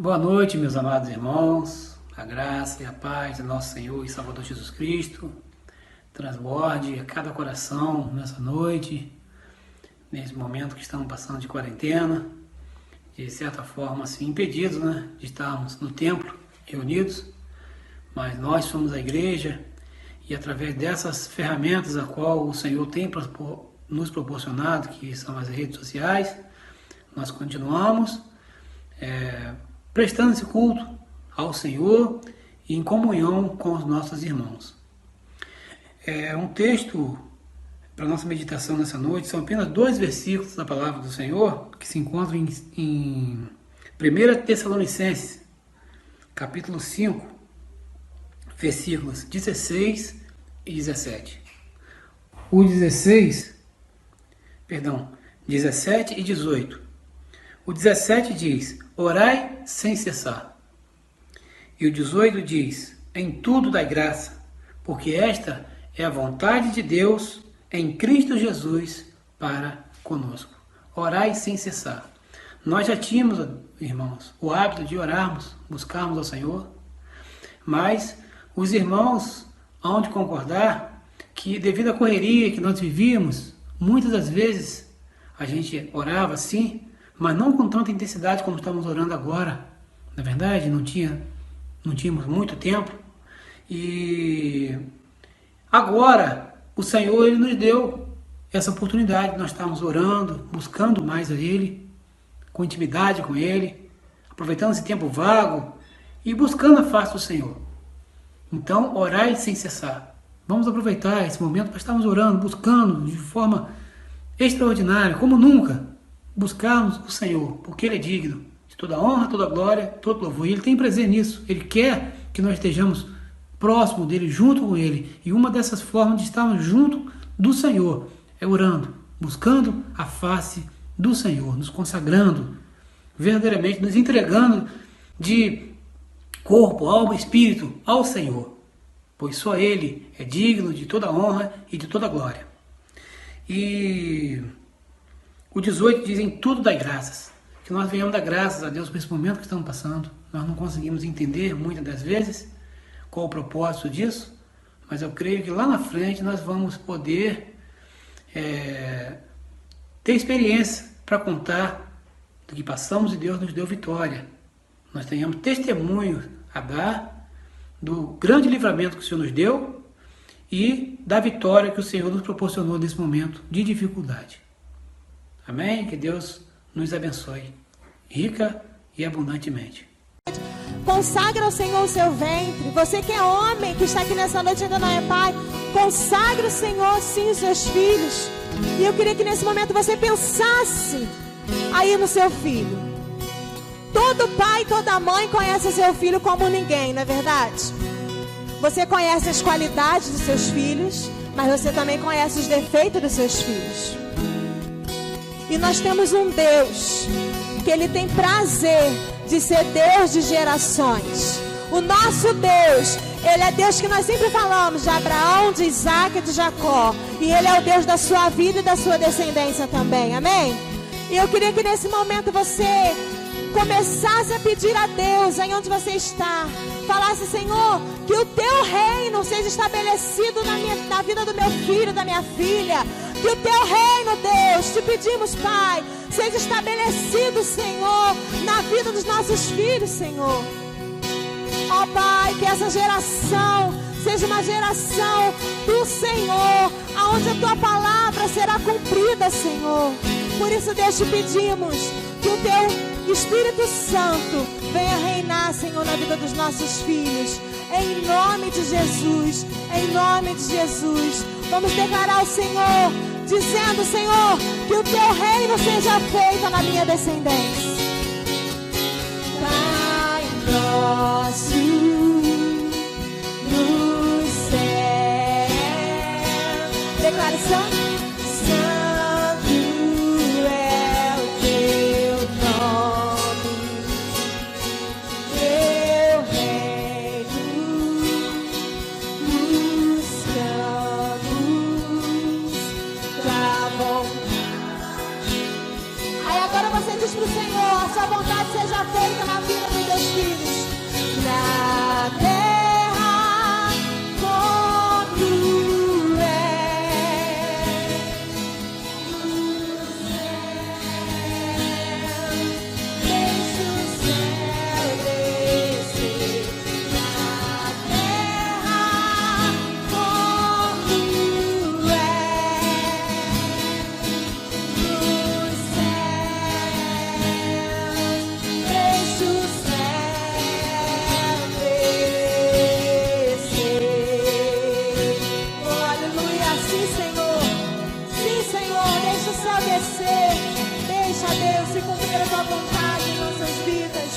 Boa noite, meus amados irmãos. A graça e a paz do nosso Senhor e Salvador Jesus Cristo transborde a cada coração nessa noite, nesse momento que estamos passando de quarentena, de certa forma assim impedidos, de estarmos no templo reunidos, mas nós somos a igreja e através dessas ferramentas a qual o Senhor tem nos proporcionado, que são as redes sociais, nós continuamos prestando esse culto ao Senhor e em comunhão com os nossos irmãos. Um texto para nossa meditação nessa noite são apenas 2 versículos da palavra do Senhor que se encontram em 1 Tessalonicenses, capítulo 5, versículos 16 e 17. O 17 e 18. O 17 diz: orai sem cessar. E o 18 diz: em tudo dai graça, porque esta é a vontade de Deus em Cristo Jesus para conosco. Orai sem cessar. Nós já tínhamos, irmãos, o hábito de orarmos, buscarmos ao Senhor, mas os irmãos hão de concordar que devido à correria que nós vivíamos, muitas das vezes a gente orava sim, mas não com tanta intensidade como estamos orando agora. Na verdade, não tínhamos muito tempo. E agora, o Senhor ele nos deu essa oportunidade de nós estarmos orando, buscando mais a Ele, com intimidade com Ele, aproveitando esse tempo vago e buscando a face do Senhor. Então, orai sem cessar. Vamos aproveitar esse momento para estarmos orando, buscando de forma extraordinária, como nunca, buscarmos o Senhor, porque Ele é digno de toda honra, toda glória, todo louvor. E Ele tem prazer nisso. Ele quer que nós estejamos próximo dEle, junto com Ele. E uma dessas formas de estarmos junto do Senhor é orando, buscando a face do Senhor, nos consagrando, verdadeiramente nos entregando de corpo, alma e espírito ao Senhor, pois só Ele é digno de toda honra e de toda glória. E o 18 diz: em tudo dai graças. Que nós venhamos dar graças a Deus por esse momento que estamos passando. Nós não conseguimos entender muitas das vezes qual o propósito disso, mas eu creio que lá na frente nós vamos poder ter experiência para contar do que passamos e Deus nos deu vitória. Nós tenhamos testemunho a dar do grande livramento que o Senhor nos deu e da vitória que o Senhor nos proporcionou nesse momento de dificuldade. Amém? Que Deus nos abençoe, rica e abundantemente. Consagra ao Senhor o seu ventre. Você que é homem, que está aqui nessa noite e ainda não é pai, consagra o Senhor sim os seus filhos. E eu queria que nesse momento você pensasse aí no seu filho. Todo pai, toda mãe conhece o seu filho como ninguém, não é verdade? Você conhece as qualidades dos seus filhos, mas você também conhece os defeitos dos seus filhos. E nós temos um Deus que Ele tem prazer de ser Deus de gerações. O nosso Deus, Ele é Deus que nós sempre falamos, de Abraão, de Isaac e de Jacó. E Ele é o Deus da sua vida e da sua descendência também, amém? E eu queria que nesse momento você começasse a pedir a Deus, aí onde você está, falasse: Senhor, que o Teu reino seja estabelecido na vida do meu filho, da minha filha. Que o Teu reino, Deus, te pedimos, Pai, seja estabelecido, Senhor, na vida dos nossos filhos, Senhor. Ó Pai, que essa geração seja uma geração do Senhor, aonde a Tua palavra será cumprida, Senhor. Por isso, Deus, te pedimos que o Teu Espírito Santo venha reinar, Senhor, na vida dos nossos filhos. Em nome de Jesus, em nome de Jesus. Vamos declarar ao Senhor, dizendo: Senhor, que o Teu reino seja feito na minha descendência. Pai nosso no céu. Declaração. Agora você diz para o Senhor, a sua vontade seja feita na vida dos teus filhos. Na terra como é, no céu, deixa o céu descer. Na terra como é, nos céus, deixa o céu descer. Oh, aleluia, sim, Senhor. Sim, Senhor, deixa o céu descer. Deixa, Deus, se cumprir a tua vontade em nossas vidas.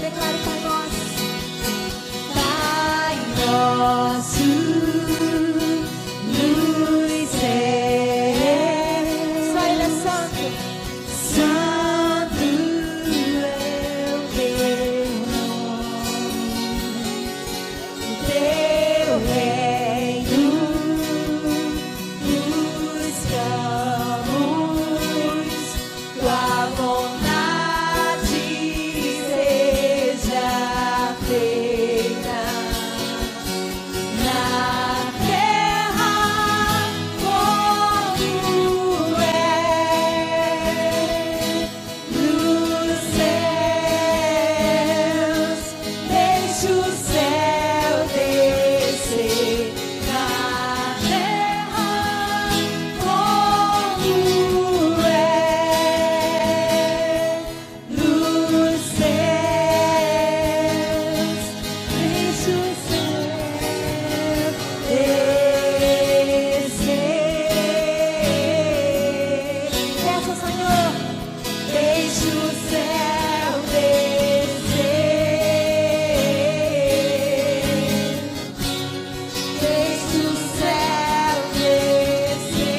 Declare, Pai nosso. Pai nosso, nos céus. Só Ele é santo. Santo é o teu nome. Teu reino buscamos, tua vontade seja feita na terra como é, nos céus. Deixa o céu descer na terra como é, nos céus. Deixa o céu descer. Peça, Senhor. Deixa o céu descer. Deixa o céu descer.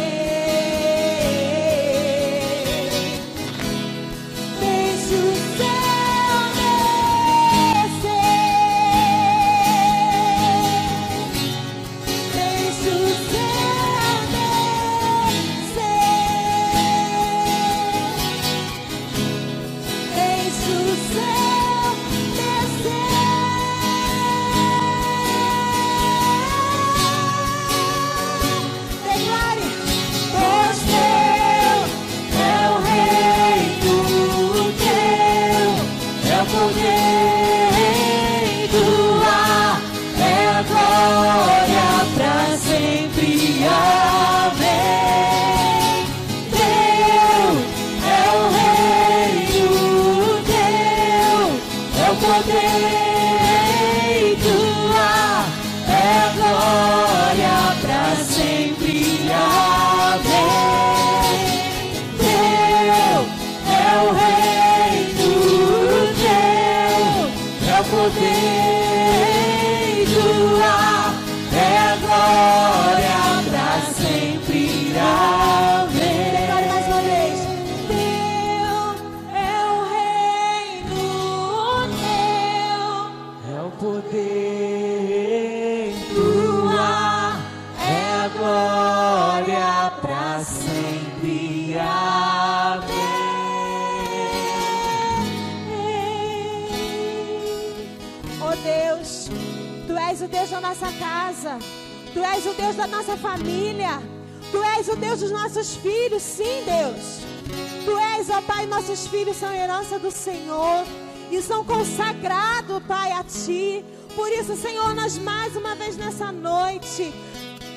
Deixa o céu descer. Deixa o céu descer. Deixa o céu descer. Declare: pois teu é o reino, teu é o poder, tua é a glória pra sempre. Amém. Teu é o reino, teu é o poder, tua é a glória pra sempre. Amém. Teu é o reino, teu é o poder, tua é a glória pra sempre. Amém. Declare mais uma vez. Teu é o reino, teu é o poder, tua é a glória pra sempre. Amém. Oh Deus, Tu és o Deus da nossa casa, Tu és o Deus da nossa família, Tu és o Deus dos nossos filhos, sim, Deus. Tu és, ó Pai, nossos filhos são herança do Senhor e são consagrados, Pai, a Ti. Por isso, Senhor, nós mais uma vez nessa noite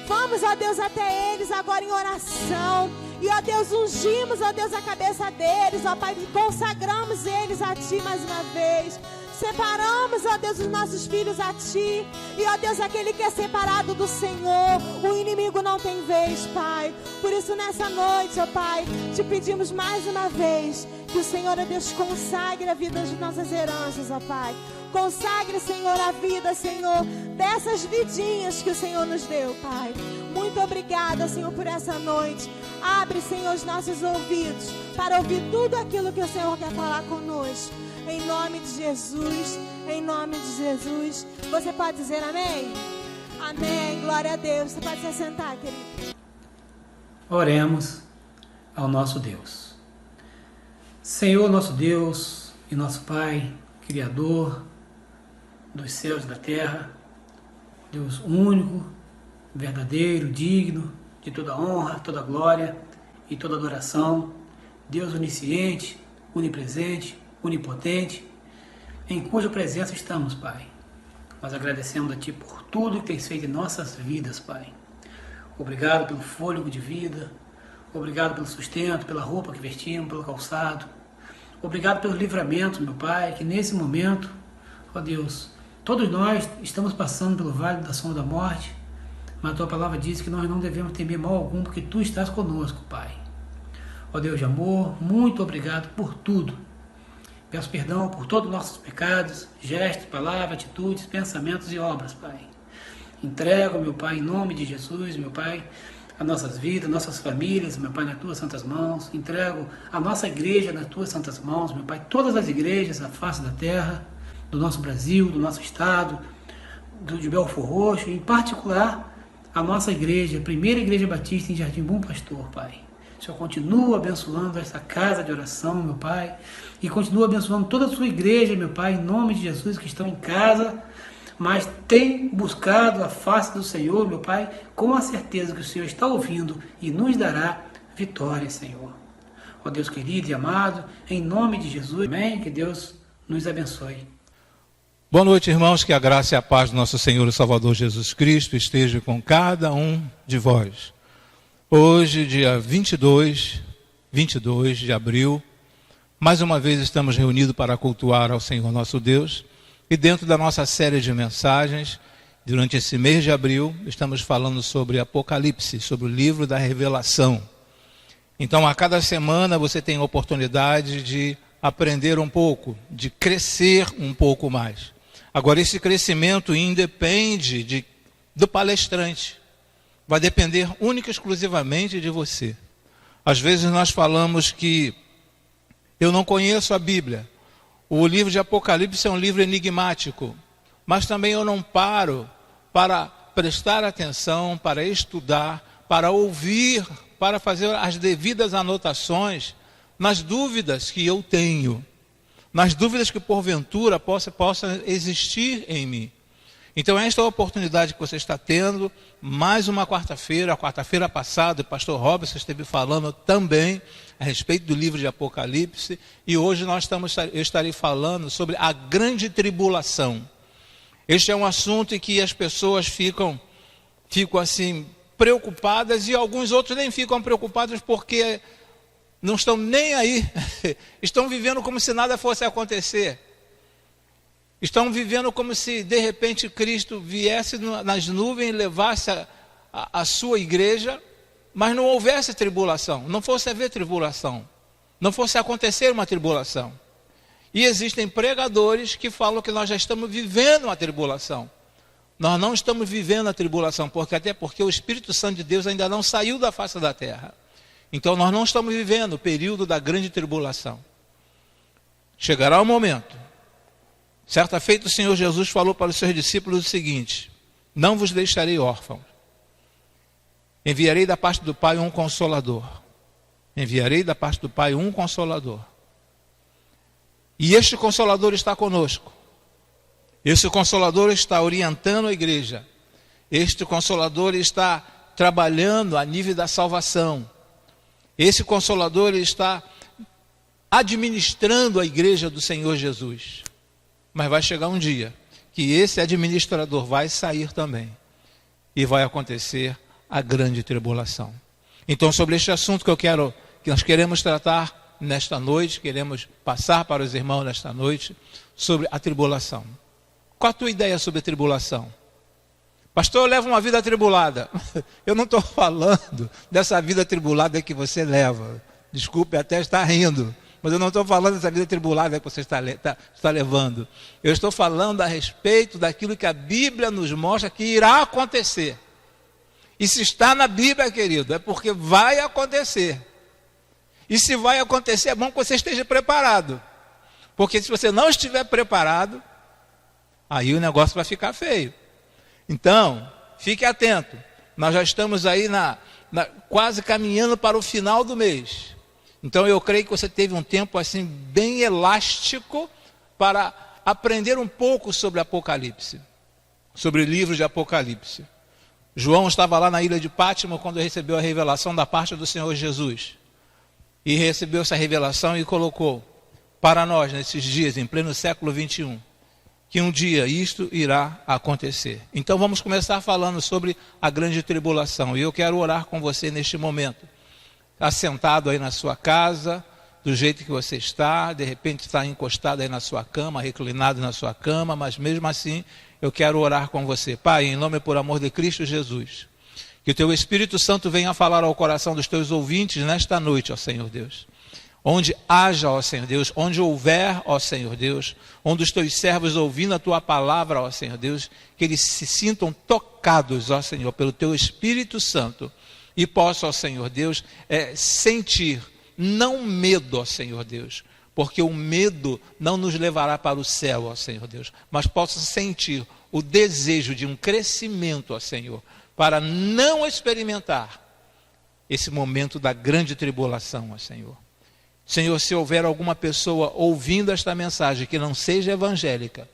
vamos, ó Deus, até eles agora em oração. E, ó Deus, ungimos, ó Deus, a cabeça deles, ó Pai, e consagramos eles a Ti mais uma vez. Separamos, ó Deus, os nossos filhos a Ti. E, ó Deus, aquele que é separado do Senhor, o inimigo não tem vez, Pai. Por isso, nessa noite, ó Pai, te pedimos mais uma vez que o Senhor, ó Deus, consagre a vida das nossas heranças, ó Pai. Consagre, Senhor, a vida, Senhor, dessas vidinhas que o Senhor nos deu, Pai. Muito obrigada, Senhor, por essa noite. Abre, Senhor, os nossos ouvidos para ouvir tudo aquilo que o Senhor quer falar conosco. Em nome de Jesus, em nome de Jesus. Você pode dizer amém? Amém, glória a Deus. Você pode se assentar, querido. Oremos ao nosso Deus. Senhor nosso Deus e nosso Pai, Criador dos céus e da terra, Deus único, verdadeiro, digno de toda honra, toda glória e toda adoração, Deus onisciente, onipresente, onipotente, em cuja presença estamos, Pai. Nós agradecemos a Ti por tudo que tens feito em nossas vidas, Pai. Obrigado pelo fôlego de vida, obrigado pelo sustento, pela roupa que vestimos, pelo calçado. Obrigado pelo livramento, meu Pai, que nesse momento, ó Deus, todos nós estamos passando pelo vale da sombra da morte, mas a Tua palavra diz que nós não devemos temer mal algum, porque Tu estás conosco, Pai. Ó Deus de amor, muito obrigado por tudo. Peço perdão por todos os nossos pecados, gestos, palavras, atitudes, pensamentos e obras, Pai. Entrego, meu Pai, em nome de Jesus, meu Pai, as nossas vidas, nossas famílias, meu Pai, nas Tuas santas mãos. Entrego a nossa igreja nas Tuas santas mãos, meu Pai, todas as igrejas à face da terra, do nosso Brasil, do nosso estado, de Belfor Roxo, em particular a nossa igreja, a primeira igreja batista em Jardim Bom Pastor, Pai. O Senhor continua abençoando essa casa de oração, meu Pai, e continua abençoando toda a sua igreja, meu Pai, em nome de Jesus, que estão em casa, mas tem buscado a face do Senhor, meu Pai, com a certeza que o Senhor está ouvindo e nos dará vitória, Senhor. Ó Deus querido e amado, em nome de Jesus, amém, que Deus nos abençoe. Boa noite, irmãos, que a graça e a paz do nosso Senhor e Salvador Jesus Cristo esteja com cada um de vós. Hoje, dia 22 de abril, mais uma vez estamos reunidos para cultuar ao Senhor nosso Deus, e dentro da nossa série de mensagens, durante esse mês de abril, estamos falando sobre Apocalipse, sobre o livro da Revelação. Então, a cada semana você tem a oportunidade de aprender um pouco, de crescer um pouco mais. Agora, esse crescimento independe do palestrante. Vai depender única e exclusivamente de você. Às vezes nós falamos que eu não conheço a Bíblia. O livro de Apocalipse é um livro enigmático. Mas também eu não paro para prestar atenção, para estudar, para ouvir, para fazer as devidas anotações nas dúvidas que eu tenho. Nas dúvidas que porventura possa existir em mim. Então esta é a oportunidade que você está tendo, mais uma quarta-feira, a quarta-feira passada, o pastor Robson esteve falando também a respeito do livro de Apocalipse, e hoje eu estarei falando sobre a grande tribulação. Este é um assunto em que as pessoas ficam assim, preocupadas, e alguns outros nem ficam preocupados porque não estão nem aí, estão vivendo como se nada fosse acontecer. Estão vivendo como se de repente Cristo viesse nas nuvens e levasse a sua igreja, mas não houvesse tribulação, não fosse haver tribulação, não fosse acontecer uma tribulação. E existem pregadores que falam que nós já estamos vivendo uma tribulação. Nós não estamos vivendo a tribulação, até porque o Espírito Santo de Deus ainda não saiu da face da terra. Então nós não estamos vivendo o período da grande tribulação. Chegará o momento. Certa feita o Senhor Jesus falou para os seus discípulos o seguinte: não vos deixarei órfãos. Enviarei da parte do Pai um Consolador. Enviarei da parte do Pai um Consolador. E este Consolador está conosco. Este Consolador está orientando a igreja. Este Consolador está trabalhando a nível da salvação. Esse Consolador está administrando a igreja do Senhor Jesus. Mas vai chegar um dia que esse administrador vai sair também. E vai acontecer a grande tribulação. Então, sobre este assunto que nós queremos tratar nesta noite, queremos passar para os irmãos nesta noite, sobre a tribulação. Qual a tua ideia sobre a tribulação? Pastor, eu levo uma vida atribulada. Eu não estou falando dessa vida atribulada que você leva. Desculpe até estar rindo. Mas eu não estou falando dessa vida atribulada que você está levando. Eu estou falando a respeito daquilo que a Bíblia nos mostra que irá acontecer. E se está na Bíblia, querido, é porque vai acontecer. E se vai acontecer, é bom que você esteja preparado. Porque se você não estiver preparado, aí o negócio vai ficar feio. Então, fique atento. Nós já estamos aí quase caminhando para o final do mês. Então eu creio que você teve um tempo assim bem elástico para aprender um pouco sobre Apocalipse, sobre o livro de Apocalipse. João estava lá na ilha de Pátimo quando recebeu a revelação da parte do Senhor Jesus. E recebeu essa revelação e colocou para nós nesses dias, em pleno século 21, que um dia isto irá acontecer. Então vamos começar falando sobre a grande tribulação. E eu quero orar com você neste momento. Assentado aí na sua casa, do jeito que você está, de repente está encostado aí na sua cama, reclinado na sua cama, mas mesmo assim eu quero orar com você. Pai, em nome e por amor de Cristo Jesus, que o teu Espírito Santo venha falar ao coração dos teus ouvintes nesta noite, ó Senhor Deus. Onde haja, ó Senhor Deus, onde houver, ó Senhor Deus, onde os teus servos ouvindo a tua palavra, ó Senhor Deus, que eles se sintam tocados, ó Senhor, pelo teu Espírito Santo e possam, ó Senhor Deus, sentir, não medo, ó Senhor Deus, porque o medo não nos levará para o céu, ó Senhor Deus, mas possam sentir o desejo de um crescimento, ó Senhor, para não experimentar esse momento da grande tribulação, ó Senhor. Senhor, se houver alguma pessoa ouvindo esta mensagem que não seja evangélica,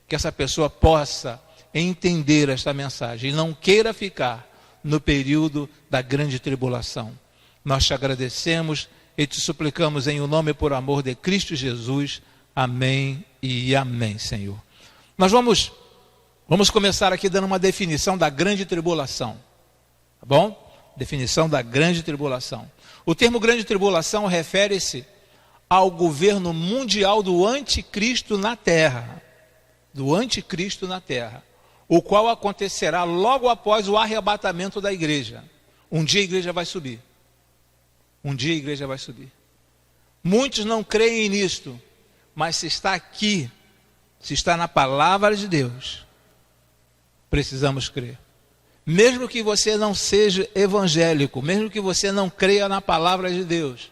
que essa pessoa possa entender esta mensagem e não queira ficar no período da grande tribulação. Nós te agradecemos e te suplicamos em o nome e por amor de Cristo Jesus. Amém e amém, Senhor. Nós vamos começar aqui dando uma definição da grande tribulação. Tá bom? Definição da grande tribulação. O termo grande tribulação refere-se ao governo mundial do anticristo na terra. Do anticristo na terra. O qual acontecerá logo após o arrebatamento da igreja. Um dia a igreja vai subir. Um dia a igreja vai subir. Muitos não creem nisto, mas se está aqui, se está na palavra de Deus, precisamos crer. Mesmo que você não seja evangélico, mesmo que você não creia na palavra de Deus,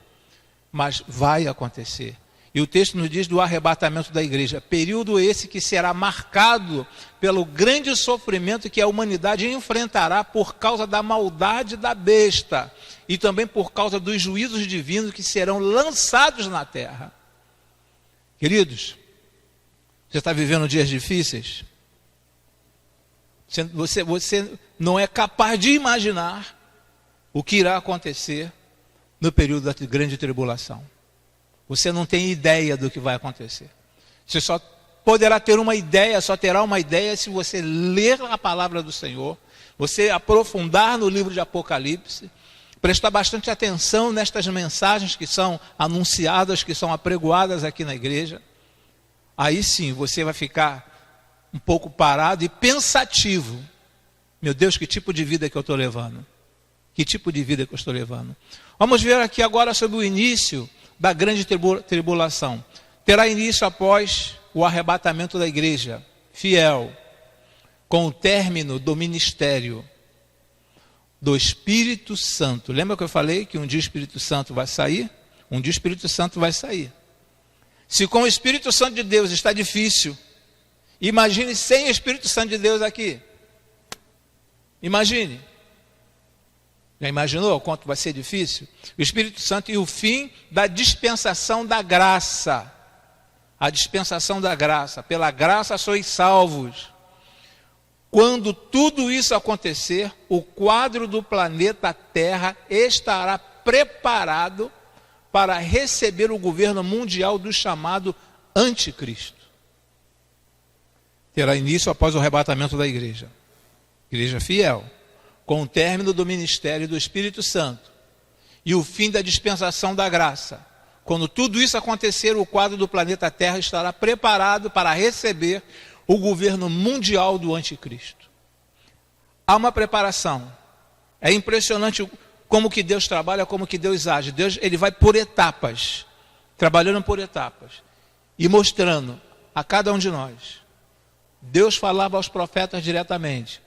mas vai acontecer. E o texto nos diz do arrebatamento da igreja, período esse que será marcado pelo grande sofrimento que a humanidade enfrentará por causa da maldade da besta e também por causa dos juízos divinos que serão lançados na terra. Queridos, você está vivendo dias difíceis? Você não é capaz de imaginar o que irá acontecer no período da grande tribulação. Você não tem ideia do que vai acontecer. Você só poderá ter uma ideia, só terá uma ideia se você ler a palavra do Senhor, você aprofundar no livro de Apocalipse, prestar bastante atenção nestas mensagens que são anunciadas, que são apregoadas aqui na igreja. Aí sim você vai ficar um pouco parado e pensativo. Meu Deus, que tipo de vida que eu estou levando? Que tipo de vida que eu estou levando? Vamos ver aqui agora sobre o início da grande tribulação. Terá início após o arrebatamento da igreja fiel, com o término do ministério do Espírito Santo. Lembra que eu falei que um dia o Espírito Santo vai sair? Um dia o Espírito Santo vai sair. Se com o Espírito Santo de Deus está difícil, imagine sem o Espírito Santo de Deus aqui. Imagine. Já imaginou o quanto vai ser difícil? O Espírito Santo e o fim da dispensação da graça. A dispensação da graça. Pela graça sois salvos. Quando tudo isso acontecer, o quadro do planeta Terra estará preparado para receber o governo mundial do chamado Anticristo. Terá início após o arrebatamento da igreja. Igreja fiel. Com o término do ministério do Espírito Santo e o fim da dispensação da graça. Quando tudo isso acontecer, o quadro do planeta Terra estará preparado para receber o governo mundial do Anticristo. Há uma preparação. É impressionante como que Deus trabalha, como que Deus age. Deus, ele vai por etapas, trabalhando por etapas e mostrando a cada um de nós. Deus falava aos profetas diretamente.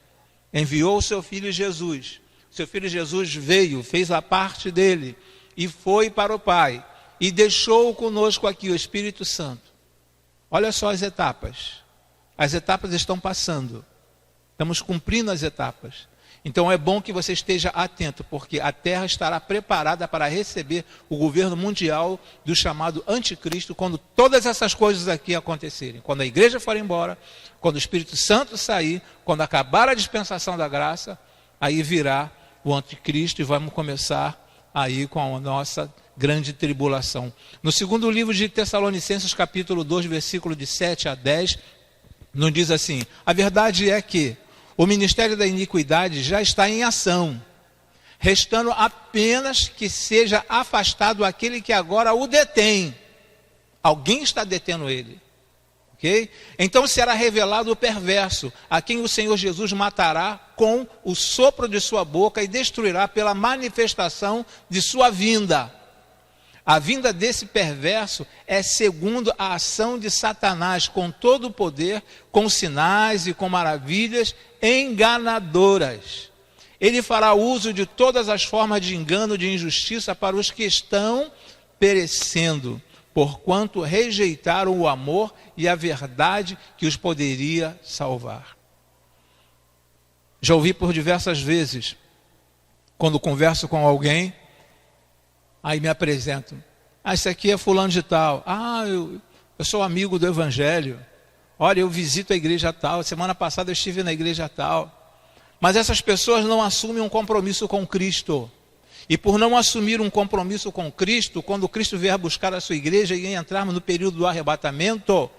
Enviou o seu filho Jesus. Seu filho Jesus veio, fez a parte dele e foi para o Pai. E deixou conosco aqui o Espírito Santo. Olha só as etapas. As etapas estão passando. Estamos cumprindo as etapas. Então é bom que você esteja atento, porque a terra estará preparada para receber o governo mundial do chamado anticristo, quando todas essas coisas aqui acontecerem. Quando a igreja for embora, quando o Espírito Santo sair, quando acabar a dispensação da graça, aí virá o anticristo e vamos começar aí com a nossa grande tribulação. No segundo livro de Tessalonicenses, capítulo 2, versículo de 7 a 10, nos diz assim: a verdade é que o ministério da iniquidade já está em ação, restando apenas que seja afastado aquele que agora o detém. Alguém está detendo ele. Okay? Então será revelado o perverso, a quem o Senhor Jesus matará com o sopro de sua boca e destruirá pela manifestação de sua vinda. A vinda desse perverso é segundo a ação de Satanás, com todo o poder, com sinais e com maravilhas enganadoras. Ele fará uso de todas as formas de engano, de injustiça para os que estão perecendo, porquanto rejeitaram o amor e a verdade que os poderia salvar. Já ouvi por diversas vezes, quando converso com alguém, aí me apresento. Esse aqui é fulano de tal. Eu sou amigo do evangelho. Olha, eu visito a igreja tal. Semana passada eu estive na igreja tal. Mas essas pessoas não assumem um compromisso com Cristo. E por não assumir um compromisso com Cristo, quando Cristo vier buscar a sua igreja e entrarmos no período do arrebatamento,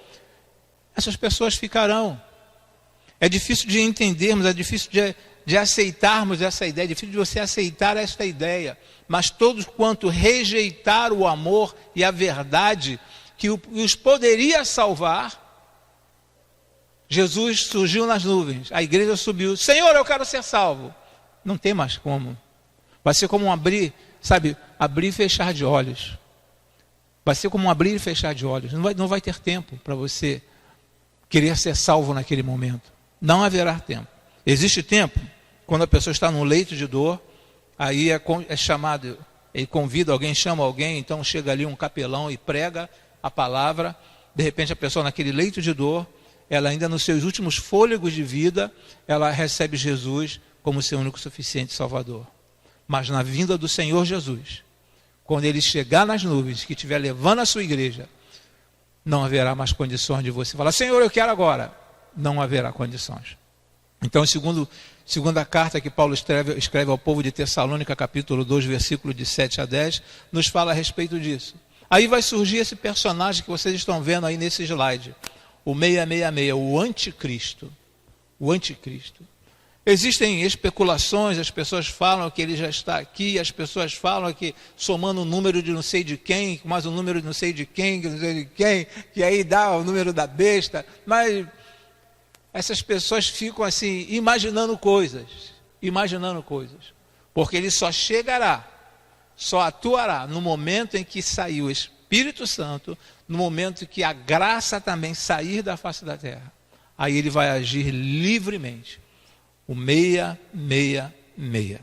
essas pessoas ficarão. É difícil de entendermos, é difícil de aceitarmos essa ideia, é difícil de você aceitar esta ideia. Mas todos quanto rejeitaram o amor e a verdade que os poderia salvar, Jesus surgiu nas nuvens, a igreja subiu. Senhor, eu quero ser salvo. Não tem mais como. Vai ser como um abrir e fechar de olhos. Vai ser como um abrir e fechar de olhos. Não vai ter tempo para você querer ser salvo naquele momento. Não haverá tempo. Existe tempo quando a pessoa está num leito de dor, aí é chamado, ele convida alguém, chama alguém, então chega ali um capelão e prega a palavra. De repente a pessoa naquele leito de dor, ela ainda nos seus últimos fôlegos de vida, ela recebe Jesus como seu único suficiente Salvador. Mas na vinda do Senhor Jesus, quando ele chegar nas nuvens, que estiver levando a sua igreja, não haverá mais condições de você falar, Senhor, eu quero agora. Não haverá condições. Então, segunda carta que Paulo escreve ao povo de Tessalônica, capítulo 2, versículo de 7 a 10, nos fala a respeito disso. Aí vai surgir esse personagem que vocês estão vendo aí nesse slide, o 666, o anticristo. O anticristo. Existem especulações, as pessoas falam que ele já está aqui, as pessoas falam que somando o número de não sei de quem, mais o número de não sei de quem, que aí dá o número da besta, mas essas pessoas ficam assim, imaginando coisas, porque ele só chegará, só atuará no momento em que sair o Espírito Santo, no momento em que a graça também sair da face da terra, aí ele vai agir livremente. O 666.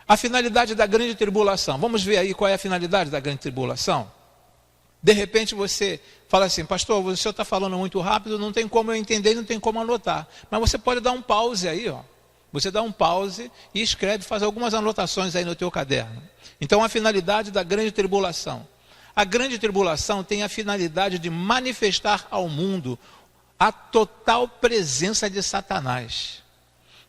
A finalidade da grande tribulação. Vamos ver aí qual é a finalidade da grande tribulação? De repente você fala assim, pastor, o senhor está falando muito rápido, não tem como eu entender, não tem como anotar. Mas você pode dar um pause aí, ó. Você dá um pause e escreve, faz algumas anotações aí no teu caderno. Então a finalidade da grande tribulação. A grande tribulação tem a finalidade de manifestar ao mundo a total presença de Satanás.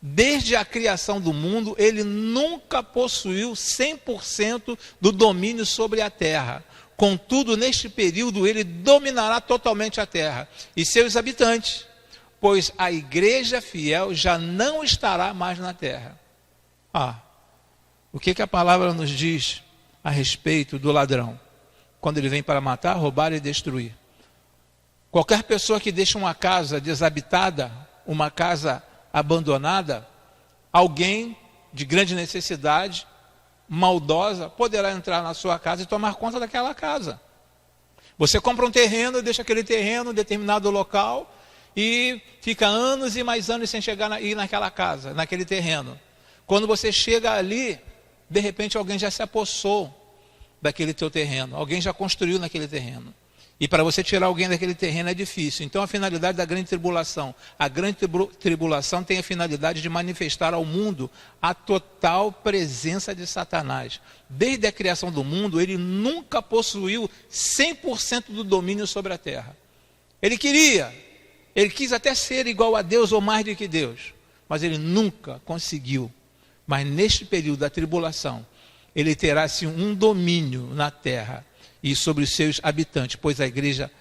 Desde a criação do mundo, ele nunca possuiu 100% do domínio sobre a terra. Contudo, neste período, ele dominará totalmente a terra e seus habitantes, pois a igreja fiel já não estará mais na terra. O que a palavra nos diz a respeito do ladrão? Quando ele vem para matar, roubar e destruir. Qualquer pessoa que deixa uma casa desabitada, uma casa abandonada, alguém de grande necessidade, maldosa, poderá entrar na sua casa e tomar conta daquela casa. Você compra um terreno, deixa aquele terreno em determinado local e fica anos e mais anos sem chegar ir naquela casa, naquele terreno. Quando você chega ali, de repente alguém já se apossou daquele teu terreno, alguém já construiu naquele terreno. E para você tirar alguém daquele terreno é difícil. Então a finalidade da grande tribulação. A grande tribulação tem a finalidade de manifestar ao mundo a total presença de Satanás. Desde a criação do mundo, ele nunca possuiu 100% do domínio sobre a terra. Ele quis até ser igual a Deus ou mais do que Deus. Mas ele nunca conseguiu. Mas neste período da tribulação, ele terá assim, um domínio na terra e sobre os seus habitantes, pois a igreja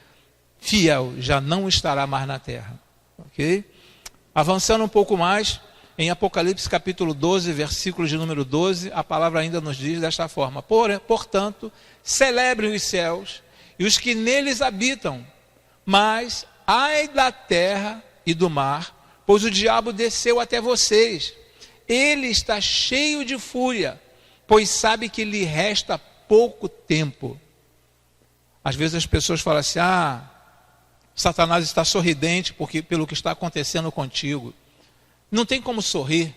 fiel já não estará mais na terra. Ok? Avançando um pouco mais, em Apocalipse capítulo 12, versículo de número 12, a palavra ainda nos diz desta forma: portanto, celebrem os céus e os que neles habitam, mas ai da terra e do mar, pois o diabo desceu até vocês. Ele está cheio de fúria, pois sabe que lhe resta pouco tempo. Às vezes as pessoas falam assim: Satanás está sorridente pelo que está acontecendo contigo. Não tem como sorrir.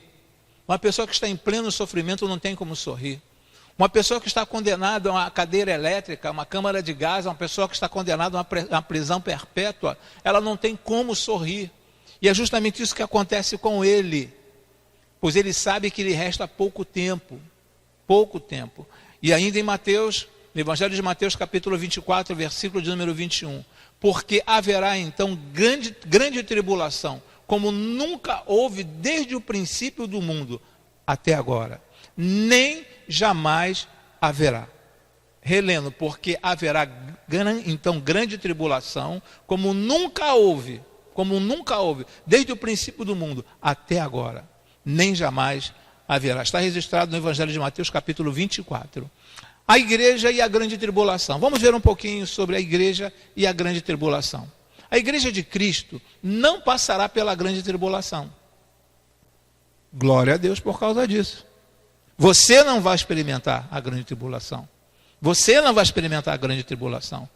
Uma pessoa que está em pleno sofrimento não tem como sorrir. Uma pessoa que está condenada a uma cadeira elétrica, uma câmara de gás, uma pessoa que está condenada a uma prisão perpétua, ela não tem como sorrir. E é justamente isso que acontece com ele. Pois ele sabe que lhe resta pouco tempo. Pouco tempo. E ainda em Mateus, no Evangelho de Mateus, capítulo 24, versículo de número 21. Porque haverá então grande tribulação, como nunca houve desde o princípio do mundo até agora. Nem jamais haverá. Relendo, porque haverá então grande tribulação, como nunca houve, desde o princípio do mundo até agora. Nem jamais haverá. Está registrado no Evangelho de Mateus, capítulo 24. A igreja e a grande tribulação. Vamos ver um pouquinho sobre a igreja e a grande tribulação. A igreja de Cristo não passará pela grande tribulação. Glória a Deus por causa disso. Você não vai experimentar a grande tribulação. Você não vai experimentar a grande tribulação.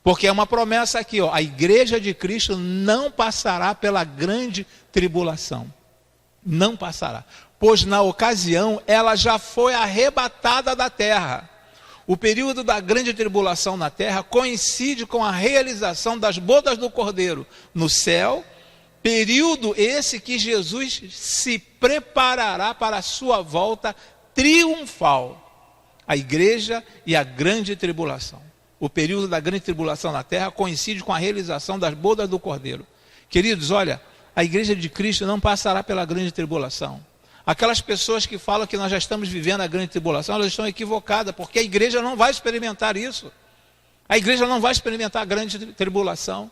Porque é uma promessa aqui, a igreja de Cristo não passará pela grande tribulação. Não passará. Pois na ocasião ela já foi arrebatada da terra. O período da grande tribulação na terra coincide com a realização das bodas do Cordeiro no céu, período esse que Jesus se preparará para a sua volta triunfal. A igreja e a grande tribulação. O período da grande tribulação na terra coincide com a realização das bodas do Cordeiro. Queridos, olha, a igreja de Cristo não passará pela grande tribulação. Aquelas pessoas que falam que nós já estamos vivendo a grande tribulação, elas estão equivocadas, porque a igreja não vai experimentar isso. A igreja não vai experimentar a grande tribulação.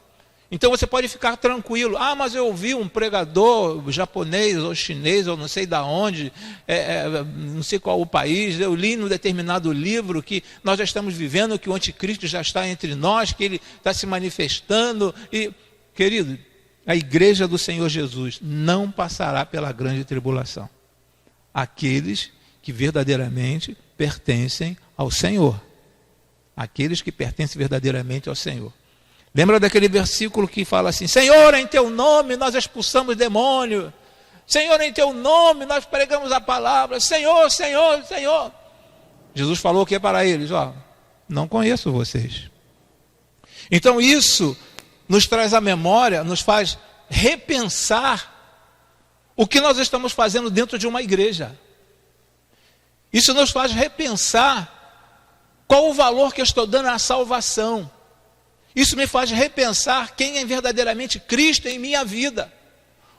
Então você pode ficar tranquilo. Mas eu ouvi um pregador japonês ou chinês, ou não sei de onde, não sei qual o país, eu li num determinado livro que nós já estamos vivendo, que o anticristo já está entre nós, que ele está se manifestando. E, querido, a igreja do Senhor Jesus não passará pela grande tribulação. Aqueles que verdadeiramente pertencem ao Senhor. Aqueles que pertencem verdadeiramente ao Senhor. Lembra daquele versículo que fala assim: Senhor, em teu nome nós expulsamos demônio. Senhor, em teu nome nós pregamos a palavra. Senhor, Senhor, Senhor. Jesus falou que é para eles: não conheço vocês. Então isso nos traz à memória, nos faz repensar o que nós estamos fazendo dentro de uma igreja. Isso nos faz repensar qual o valor que eu estou dando à salvação. Isso me faz repensar quem é verdadeiramente Cristo em minha vida.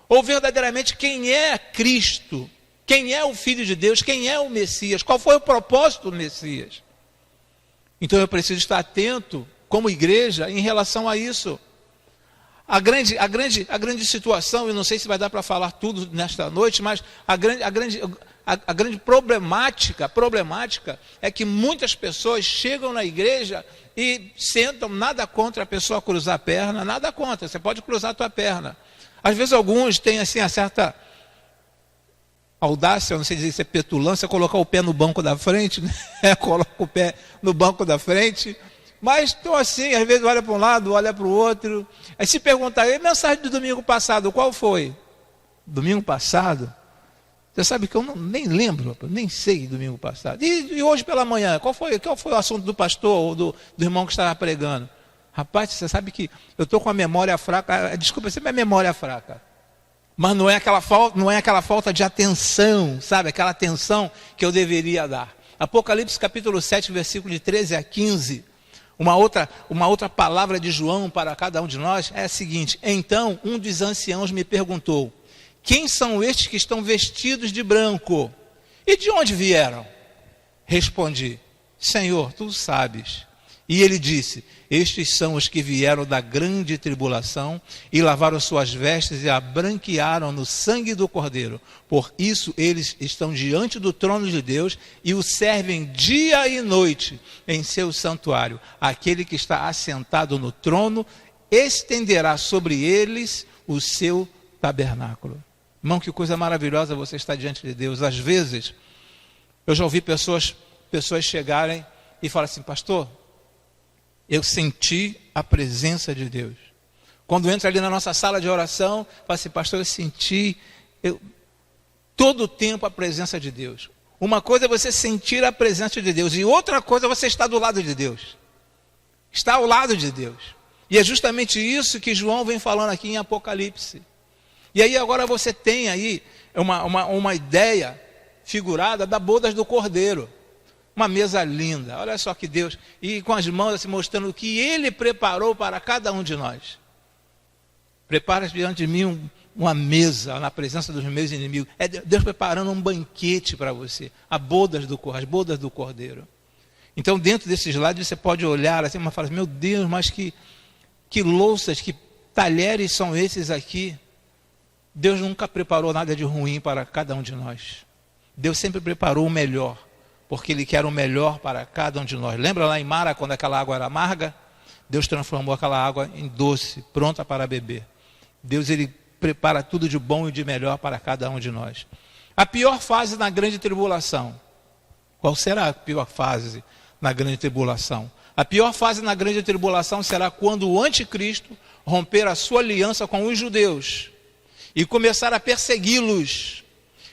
Ou verdadeiramente quem é Cristo. Quem é o Filho de Deus, quem é o Messias. Qual foi o propósito do Messias. Então eu preciso estar atento como igreja em relação a isso. A grande situação, eu não sei se vai dar para falar tudo nesta noite, mas a grande problemática é que muitas pessoas chegam na igreja e sentam, nada contra a pessoa cruzar a perna, nada contra, você pode cruzar a tua perna. Às vezes alguns têm assim a certa audácia, eu não sei dizer se é petulância, colocar o pé no banco da frente, né? Coloca o pé no banco da frente. Mas estou assim, às vezes olha para um lado, olha para o outro. Aí se perguntar, e a mensagem do domingo passado, qual foi? Domingo passado? Você sabe que eu nem lembro, nem sei domingo passado. E hoje pela manhã, qual foi o assunto do pastor ou do irmão que estava pregando? Rapaz, você sabe que eu estou com a memória fraca. Desculpa, sempre é memória fraca. Mas não é aquela falta de atenção, sabe? Aquela atenção que eu deveria dar. Apocalipse capítulo 7, versículo de 13 a 15. Uma outra palavra de João para cada um de nós é a seguinte: então um dos anciãos me perguntou: quem são estes que estão vestidos de branco? E de onde vieram? Respondi: Senhor, tu sabes. E ele disse: estes são os que vieram da grande tribulação e lavaram suas vestes e a branquearam no sangue do Cordeiro. Por isso eles estão diante do trono de Deus e o servem dia e noite em seu santuário. Aquele que está assentado no trono estenderá sobre eles o seu tabernáculo. Irmão, que coisa maravilhosa você estar diante de Deus. Às vezes, eu já ouvi pessoas chegarem e falarem assim: pastor, eu senti a presença de Deus. Quando entra ali na nossa sala de oração, fala assim: pastor, eu senti todo o tempo a presença de Deus. Uma coisa é você sentir a presença de Deus, e outra coisa é você estar do lado de Deus. Está ao lado de Deus. E é justamente isso que João vem falando aqui em Apocalipse. E aí agora você tem aí uma ideia figurada da bodas do Cordeiro. Uma mesa linda, olha só que Deus, e com as mãos assim, mostrando o que Ele preparou para cada um de nós. Prepara diante de mim uma mesa na presença dos meus inimigos. É Deus preparando um banquete para você, as bodas do Cordeiro. Então dentro desses lados você pode olhar assim, mas fala: meu Deus, mas que louças, que talheres são esses aqui? Deus nunca preparou nada de ruim para cada um de nós. Deus sempre preparou o melhor, porque Ele quer o melhor para cada um de nós. Lembra lá em Mara, quando aquela água era amarga? Deus transformou aquela água em doce, pronta para beber. Deus, Ele prepara tudo de bom e de melhor para cada um de nós. A pior fase na grande tribulação. Qual será a pior fase na grande tribulação? A pior fase na grande tribulação será quando o anticristo romper a sua aliança com os judeus e começar a persegui-los.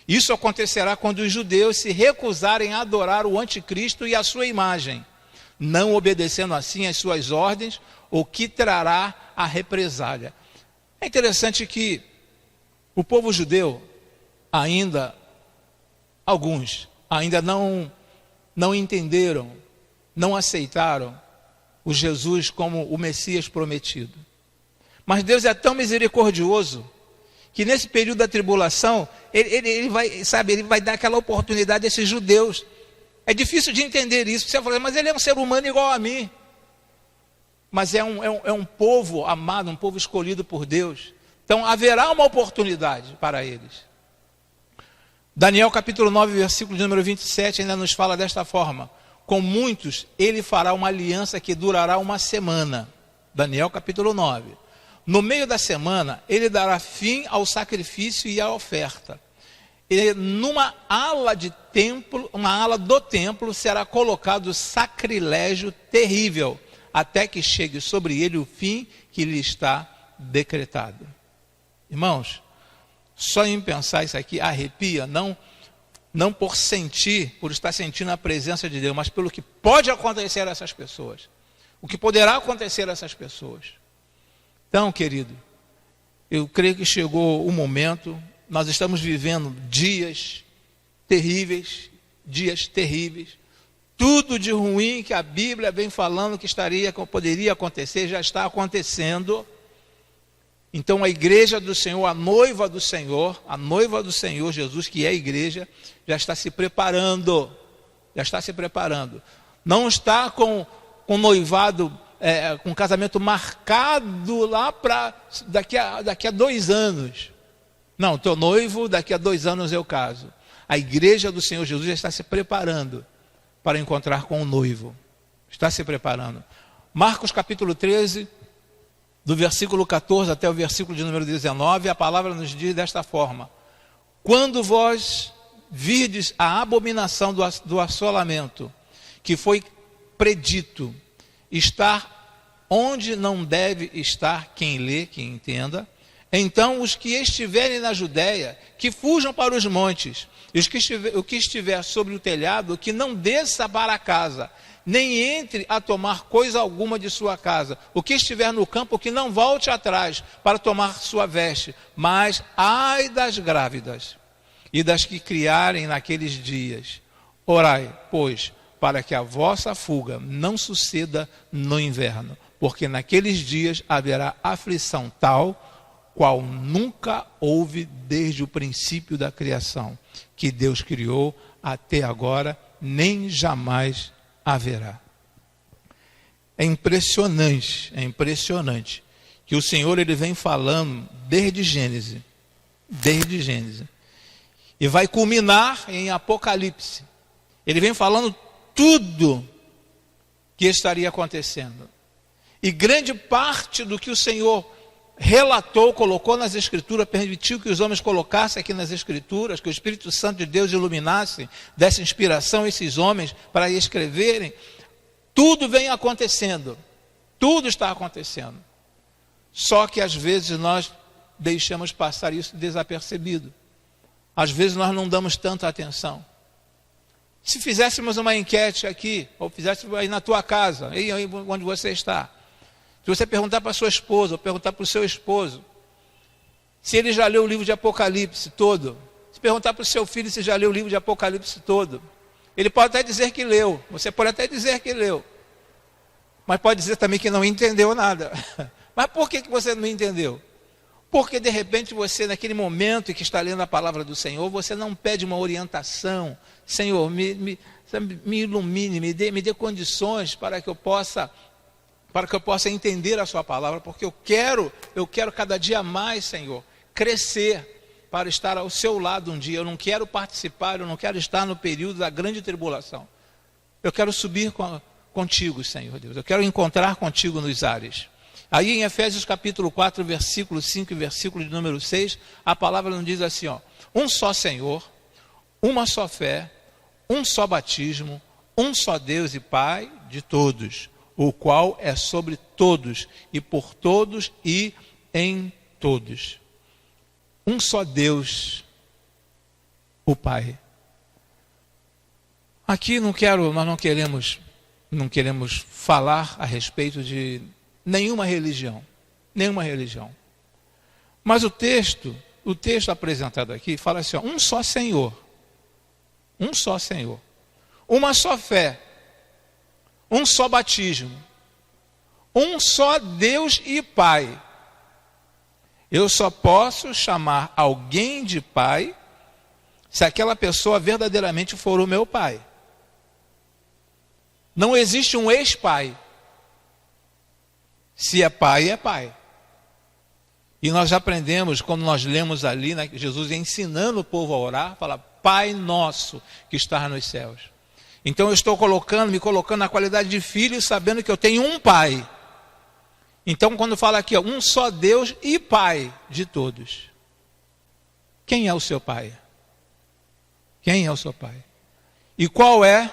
Isso acontecerá quando os judeus se recusarem a adorar o anticristo e a sua imagem, não obedecendo assim às suas ordens, o que trará a represália. É interessante que o povo judeu alguns ainda não entenderam, não aceitaram o Jesus como o Messias prometido. Mas Deus é tão misericordioso que nesse período da tribulação, ele vai dar aquela oportunidade a esses judeus. É difícil de entender isso. Você fala: mas ele é um ser humano igual a mim. Mas é um povo amado, um povo escolhido por Deus. Então haverá uma oportunidade para eles. Daniel capítulo 9, versículo de número 27 ainda nos fala desta forma: com muitos ele fará uma aliança que durará uma semana. Daniel capítulo 9. No meio da semana, ele dará fim ao sacrifício e à oferta. E numa ala do templo, será colocado sacrilégio terrível, até que chegue sobre ele o fim que lhe está decretado. Irmãos, só em pensar isso aqui arrepia, não por estar sentindo a presença de Deus, mas pelo que pode acontecer a essas pessoas. O que poderá acontecer a essas pessoas. Então, querido, eu creio que chegou o momento, nós estamos vivendo dias terríveis, tudo de ruim que a Bíblia vem falando que poderia acontecer, já está acontecendo. Então a igreja do Senhor, a noiva do Senhor Jesus, que é a igreja, já está se preparando, não está com noivado, com casamento marcado lá para daqui a 2 anos. Não, estou noivo, daqui a 2 anos eu caso. A igreja do Senhor Jesus já está se preparando para encontrar com o noivo. Está se preparando. Marcos capítulo 13, do versículo 14 até o versículo de número 19, a palavra nos diz desta forma: quando vós virdes a abominação do assolamento, que foi predito, estar onde não deve estar, quem lê, quem entenda, Então os que estiverem na Judéia, que fujam para os montes, e o que estiver sobre o telhado, que não desça para a casa, nem entre a tomar coisa alguma de sua casa. O que estiver no campo, que não volte atrás para tomar sua veste. Mas ai das grávidas e das que criarem naqueles dias. Orai, pois, para que a vossa fuga não suceda no inverno, porque naqueles dias haverá aflição tal qual nunca houve desde o princípio da criação, que Deus criou até agora, nem jamais haverá. É impressionante que o Senhor ele vem falando desde Gênesis, e vai culminar em Apocalipse. Ele vem falando tudo que estaria acontecendo. E grande parte do que o Senhor relatou, colocou nas Escrituras, permitiu que os homens colocassem aqui nas Escrituras, que o Espírito Santo de Deus iluminasse, desse inspiração a esses homens para escreverem, tudo vem acontecendo, tudo está acontecendo. Só que às vezes nós deixamos passar isso desapercebido. Às vezes nós não damos tanta atenção. Se fizéssemos uma enquete aqui, ou fizéssemos aí na tua casa, aí onde você está, se você perguntar para a sua esposa, ou perguntar para o seu esposo, se ele já leu o livro de Apocalipse todo, se perguntar para o seu filho se já leu o livro de Apocalipse todo, ele pode até dizer que leu, você pode até dizer que leu, mas pode dizer também que não entendeu nada. Mas por que você não entendeu? Porque de repente você, naquele momento em que está lendo a palavra do Senhor, você não pede uma orientação. Senhor, me ilumine, me dê condições para que eu possa entender a sua palavra, porque eu quero cada dia mais, Senhor, crescer para estar ao seu lado um dia. Eu não quero participar, eu não quero estar no período da grande tribulação. Eu quero subir contigo, Senhor Deus. Eu quero encontrar contigo nos ares. Aí em Efésios capítulo 4, versículo 5 e versículo de número 6, a palavra nos diz assim, ó: um só Senhor, uma só fé, um só batismo, um só Deus e Pai de todos, o qual é sobre todos, e por todos, e em todos. Um só Deus, o Pai. Aqui nós não queremos falar a respeito de nenhuma religião. Mas o texto apresentado aqui fala assim, ó, um só Senhor, uma só fé, um só batismo, um só Deus e Pai. Eu só posso chamar alguém de pai se aquela pessoa verdadeiramente for o meu pai. Não existe um ex-pai. Se é pai, é pai. E nós aprendemos, quando nós lemos ali, né, Jesus ensinando o povo a orar, fala, Pai nosso que está nos céus. Então eu estou me colocando na qualidade de filho, sabendo que eu tenho um pai. Então quando fala aqui, ó, um só Deus e Pai de todos. Quem é o seu pai? Quem é o seu pai? E o qual é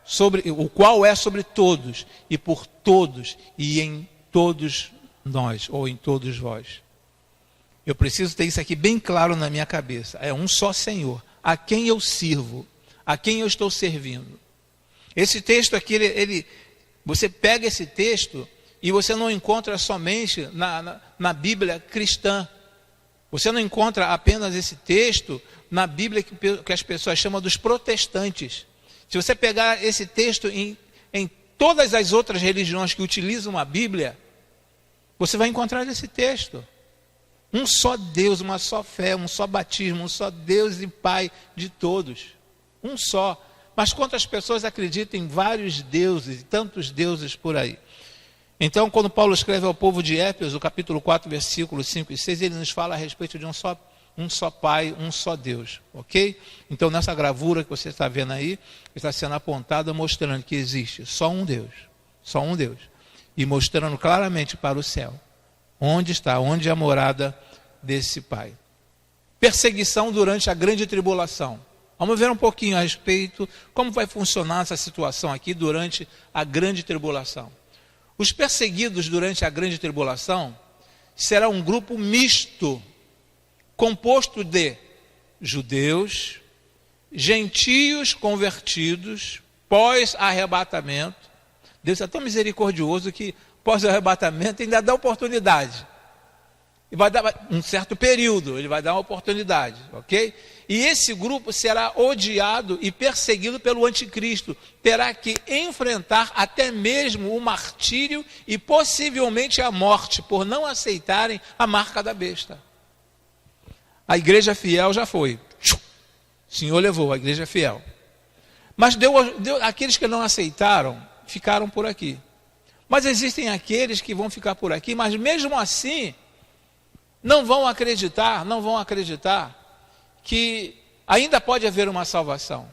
sobre todos, e por todos, e em todos nós, ou em todos vós. Eu preciso ter isso aqui bem claro na minha cabeça. É um só Senhor, a quem eu sirvo, a quem eu estou servindo. Esse texto aqui, você pega esse texto e você não encontra somente na Bíblia cristã. Você não encontra apenas esse texto na Bíblia que as pessoas chamam dos protestantes. Se você pegar esse texto em todas as outras religiões que utilizam a Bíblia, você vai encontrar esse texto. Um só Deus, uma só fé, um só batismo, um só Deus e Pai de todos. Um só. Mas quantas pessoas acreditam em vários deuses, e tantos deuses por aí? Então, quando Paulo escreve ao povo de Éfeso, capítulo 4, versículos 5 e 6, ele nos fala a respeito de um só Pai, um só Deus, ok? Então, nessa gravura que você está vendo aí, está sendo apontada mostrando que existe só um Deus, e mostrando claramente para o céu, onde é a morada desse Pai. Perseguição durante a grande tribulação. Vamos ver um pouquinho a respeito como vai funcionar essa situação aqui durante a grande tribulação. Os perseguidos durante a grande tribulação será um grupo misto, composto de judeus, gentios convertidos, pós-arrebatamento. Deus é tão misericordioso que pós-arrebatamento ainda dá oportunidade. E vai dar um certo período, ele vai dar uma oportunidade, ok? E esse grupo será odiado e perseguido pelo anticristo. Terá que enfrentar até mesmo o martírio e possivelmente a morte, por não aceitarem a marca da besta. A igreja fiel já foi. O Senhor levou a igreja fiel. Mas aqueles que não aceitaram, ficaram por aqui. Mas existem aqueles que vão ficar por aqui, mas mesmo assim, não vão acreditar que ainda pode haver uma salvação.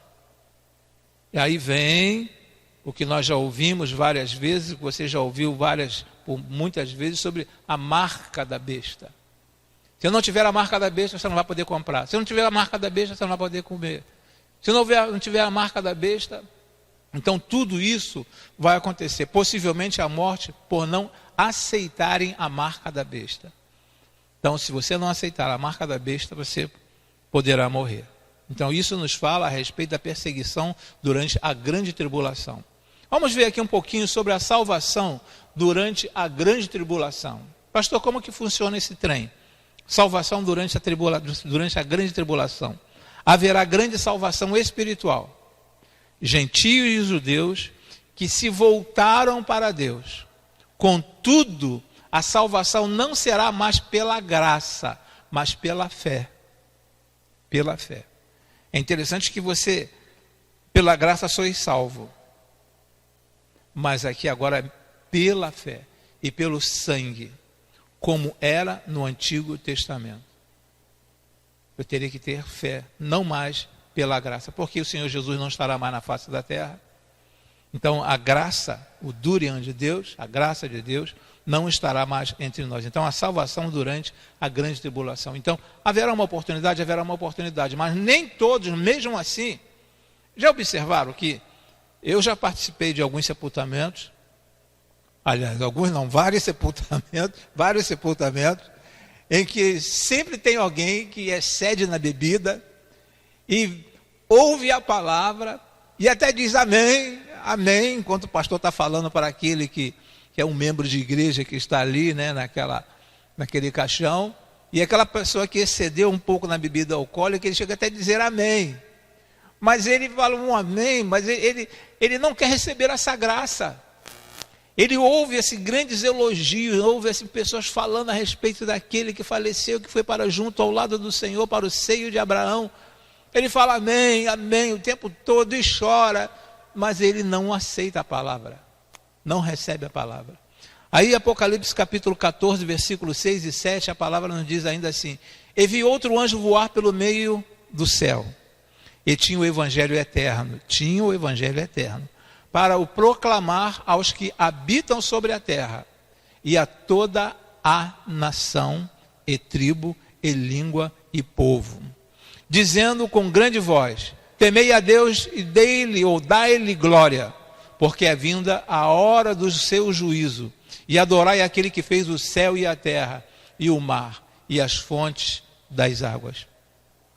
E aí vem o que nós já ouvimos várias vezes, que você já ouviu muitas vezes, sobre a marca da besta. Se não tiver a marca da besta, você não vai poder comprar. Se não tiver a marca da besta, você não vai poder comer. Se não tiver a marca da besta, então tudo isso vai acontecer. Possivelmente a morte por não aceitarem a marca da besta. Então, se você não aceitar a marca da besta, você poderá morrer. Então, isso nos fala a respeito da perseguição durante a grande tribulação. Vamos ver aqui um pouquinho sobre a salvação durante a grande tribulação. Pastor, como que funciona esse trem? Salvação durante a grande tribulação. Haverá grande salvação espiritual. Gentios e judeus que se voltaram para Deus. Contudo, a salvação não será mais pela graça, mas pela fé. Pela fé. É interessante que você, pela graça, sois salvo. Mas aqui agora é pela fé e pelo sangue, como era no Antigo Testamento. Eu teria que ter fé, não mais pela graça, porque o Senhor Jesus não estará mais na face da terra. Então a graça, o durian de Deus, a graça de Deus, não estará mais entre nós. Então a salvação durante a grande tribulação. Então haverá uma oportunidade, mas nem todos, mesmo assim. Já observaram que eu já participei de alguns sepultamentos, aliás, alguns não, vários sepultamentos, em que sempre tem alguém que excede na bebida e ouve a palavra e até diz amém, amém, enquanto o pastor está falando para aquele que é um membro de igreja que está ali, né, naquele caixão, e aquela pessoa que excedeu um pouco na bebida alcoólica, ele chega até a dizer amém. Mas ele fala um amém, mas ele não quer receber essa graça. Ele ouve esses grandes elogios, ouve essas pessoas falando a respeito daquele que faleceu, que foi para junto ao lado do Senhor, para o seio de Abraão. Ele fala amém, amém, o tempo todo e chora, mas ele não aceita a palavra, não recebe a palavra. Aí Apocalipse capítulo 14, versículos 6 e 7, a palavra nos diz ainda assim: e vi outro anjo voar pelo meio do céu, e tinha o evangelho eterno, para o proclamar aos que habitam sobre a terra, e a toda a nação, e tribo, e língua, e povo, dizendo com grande voz: temei a Deus e dai-lhe glória, porque é vinda a hora do seu juízo, e adorai aquele que fez o céu e a terra, e o mar, e as fontes das águas.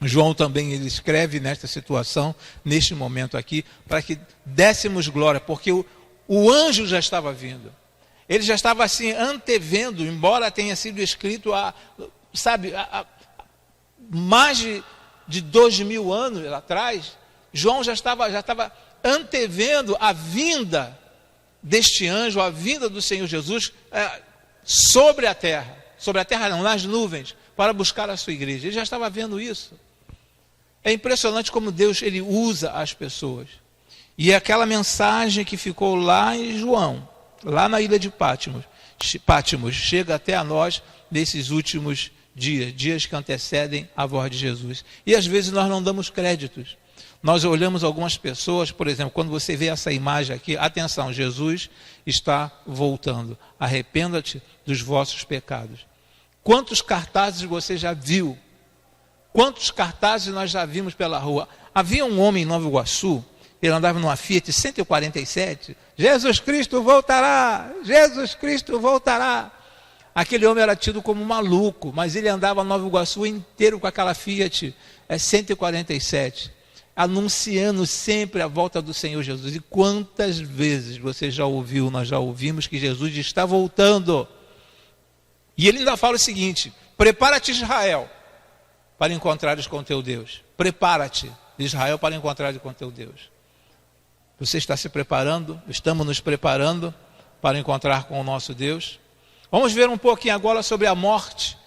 João também ele escreve nesta situação, neste momento aqui, para que dessemos glória, porque o anjo já estava vindo. Ele já estava assim antevendo, embora tenha sido escrito há mais de 2000 anos atrás. João já estava antevendo a vinda deste anjo, a vinda do Senhor Jesus sobre a terra não, nas nuvens, para buscar a sua igreja. Ele já estava vendo isso. É impressionante como Deus ele usa as pessoas. E aquela mensagem que ficou lá em João, lá na ilha de Pátimos, chega até a nós nesses últimos dias que antecedem a voz de Jesus. E às vezes nós não damos créditos. Nós olhamos algumas pessoas, por exemplo, quando você vê essa imagem aqui, atenção, Jesus está voltando. Arrependa-te dos vossos pecados. Quantos cartazes você já viu? Quantos cartazes nós já vimos pela rua? Havia um homem em Nova Iguaçu, ele andava numa Fiat 147, Jesus Cristo voltará, Jesus Cristo voltará. Aquele homem era tido como maluco, mas ele andava Nova Iguaçu inteiro com aquela Fiat 147, anunciando sempre a volta do Senhor Jesus. E quantas vezes você já ouviu, nós já ouvimos que Jesus está voltando. E ele ainda fala o seguinte: prepara-te, Israel, para encontrares com teu Deus. Prepara-te, Israel, para encontrares com teu Deus. Você está se preparando? Estamos nos preparando para encontrar com o nosso Deus? Vamos ver um pouquinho agora sobre a morte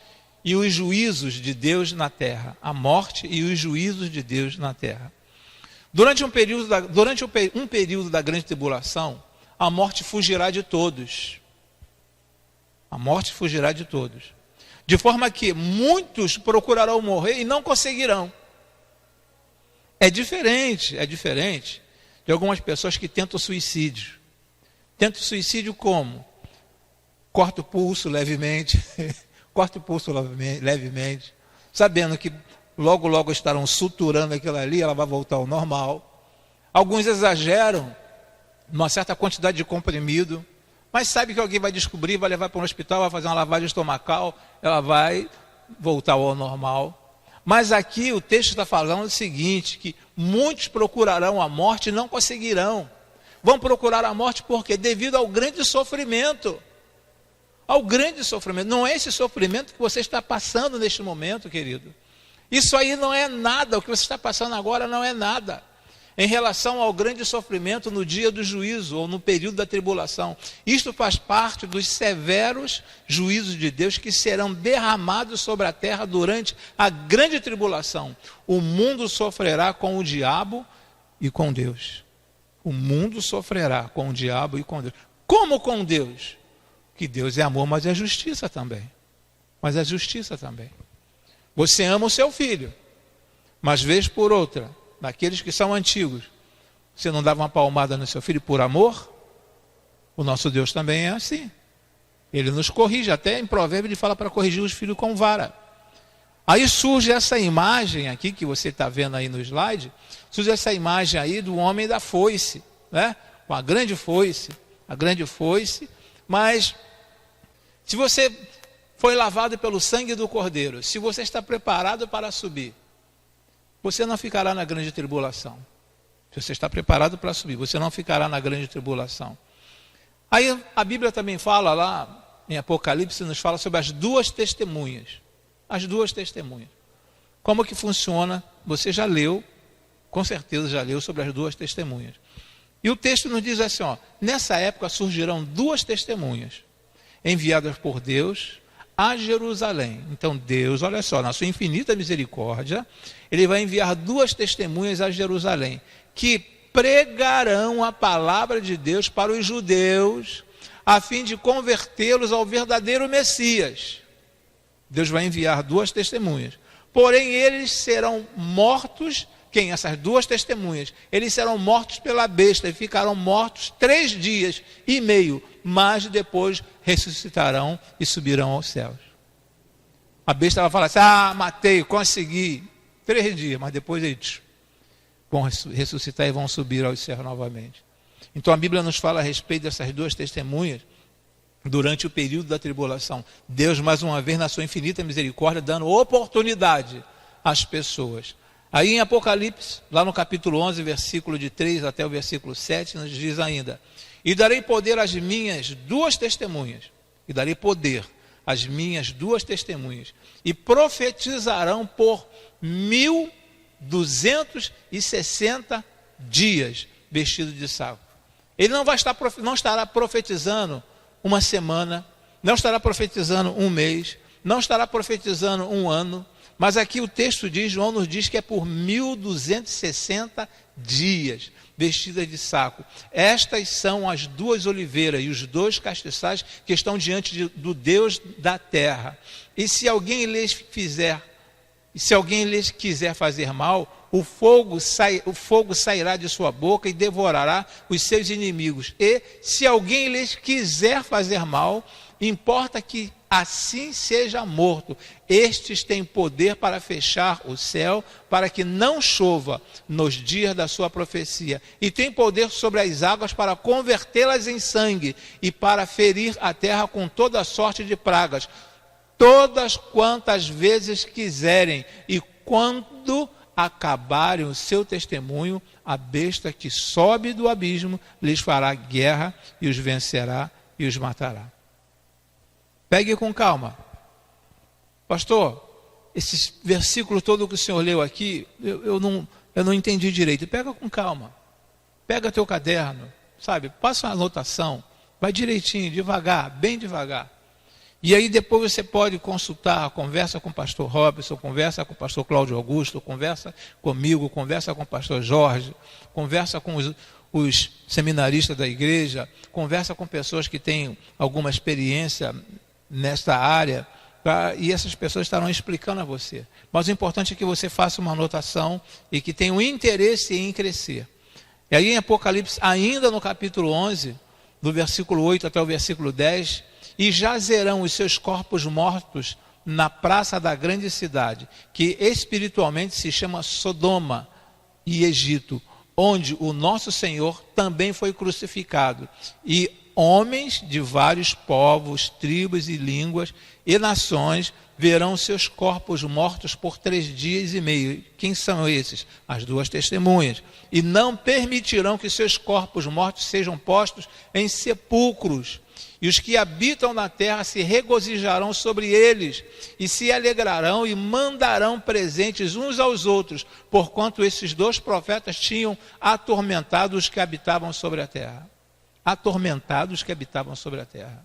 e os juízos de Deus na terra. A morte e os juízos de Deus na terra. Durante um período da grande tribulação, a morte fugirá de todos. A morte fugirá de todos. De forma que muitos procurarão morrer e não conseguirão. É diferente de algumas pessoas que tentam suicídio. Tentam suicídio como? Corta o pulso levemente, sabendo que logo estarão suturando aquilo ali, ela vai voltar ao normal. Alguns exageram numa certa quantidade de comprimido, mas sabe que alguém vai descobrir, vai levar para um hospital, vai fazer uma lavagem estomacal, ela vai voltar ao normal. Mas aqui o texto está falando o seguinte, que muitos procurarão a morte e não conseguirão. Vão procurar a morte por quê? Devido ao grande sofrimento. Ao grande sofrimento. Não é esse sofrimento que você está passando neste momento, querido. Isso aí não é nada, o que você está passando agora não é nada. Em relação ao grande sofrimento no dia do juízo, ou no período da tribulação. Isto faz parte dos severos juízos de Deus que serão derramados sobre a terra durante a grande tribulação. O mundo sofrerá com o diabo e com Deus. O mundo sofrerá com o diabo e com Deus. Como com Deus? Que Deus é amor, mas é justiça também. Você ama o seu filho, mas vez por outra, daqueles que são antigos, você não dava uma palmada no seu filho por amor? O nosso Deus também é assim. Ele nos corrige, até em Provérbios ele fala para corrigir os filhos com vara. Aí surge essa imagem aqui, que você está vendo aí no slide, surge essa imagem aí do homem da foice, né? Com a grande foice, mas se você foi lavado pelo sangue do Cordeiro, se você está preparado para subir, você não ficará na grande tribulação. Se você está preparado para subir, você não ficará na grande tribulação. Aí a Bíblia também fala lá, em Apocalipse, nos fala sobre as duas testemunhas. As duas testemunhas. Como que funciona? Você já leu, com certeza já leu sobre as duas testemunhas. E o texto nos diz assim, ó, nessa época surgirão duas testemunhas, enviadas por Deus a Jerusalém. Então Deus, olha só, na sua infinita misericórdia, Ele vai enviar duas testemunhas a Jerusalém, que pregarão a palavra de Deus para os judeus, a fim de convertê-los ao verdadeiro Messias. Deus vai enviar duas testemunhas. Porém, eles serão mortos. Quem? Essas duas testemunhas. Eles serão mortos pela besta e ficarão mortos 3 dias e meio, mas depois ressuscitarão e subirão aos céus. A besta vai falar assim, matei, consegui, 3 dias, mas depois eles vão ressuscitar e vão subir aos céus novamente. Então a Bíblia nos fala a respeito dessas duas testemunhas durante o período da tribulação. Deus, mais uma vez, na sua infinita misericórdia, dando oportunidade às pessoas. Aí em Apocalipse, lá no capítulo 11, versículo de 3 até o versículo 7, nos diz ainda, e darei poder às minhas duas testemunhas, e profetizarão por 1260 dias, vestido de saco. Ele não estará profetizando uma semana, não estará profetizando um mês, não estará profetizando um ano, mas aqui o texto diz, João nos diz que é por 1260 dias, vestidas de saco. Estas são as duas oliveiras e os dois castiçais que estão diante do Deus da terra. E se alguém lhes quiser fazer mal, o fogo sairá de sua boca e devorará os seus inimigos. E se alguém lhes quiser fazer mal, importa que assim seja morto. Estes têm poder para fechar o céu, para que não chova nos dias da sua profecia. E têm poder sobre as águas para convertê-las em sangue e para ferir a terra com toda sorte de pragas, todas quantas vezes quiserem. E quando acabarem o seu testemunho, a besta que sobe do abismo lhes fará guerra e os vencerá e os matará. Pegue com calma. Pastor, esses versículos todo que o senhor leu aqui, eu não entendi direito. Pega com calma. Pega teu caderno, sabe? Passa uma anotação. Vai direitinho, devagar, bem devagar. E aí depois você pode consultar, conversa com o pastor Robson, conversa com o pastor Cláudio Augusto, conversa comigo, conversa com o pastor Jorge, conversa com os seminaristas da igreja, conversa com pessoas que têm alguma experiência nesta área, e essas pessoas estarão explicando a você. Mas o importante é que você faça uma anotação e que tenha um interesse em crescer. E aí em Apocalipse, ainda no capítulo 11, do versículo 8 até o versículo 10, e jazerão os seus corpos mortos na praça da grande cidade, que espiritualmente se chama Sodoma e Egito, onde o nosso Senhor também foi crucificado. E homens de vários povos, tribos e línguas e nações verão seus corpos mortos por 3 dias e meio. Quem são esses? As 2 testemunhas. E não permitirão que seus corpos mortos sejam postos em sepulcros. E os que habitam na terra se regozijarão sobre eles, e se alegrarão e mandarão presentes uns aos outros, porquanto esses 2 profetas tinham atormentado os que habitavam sobre a terra. Atormentado os que habitavam sobre a terra.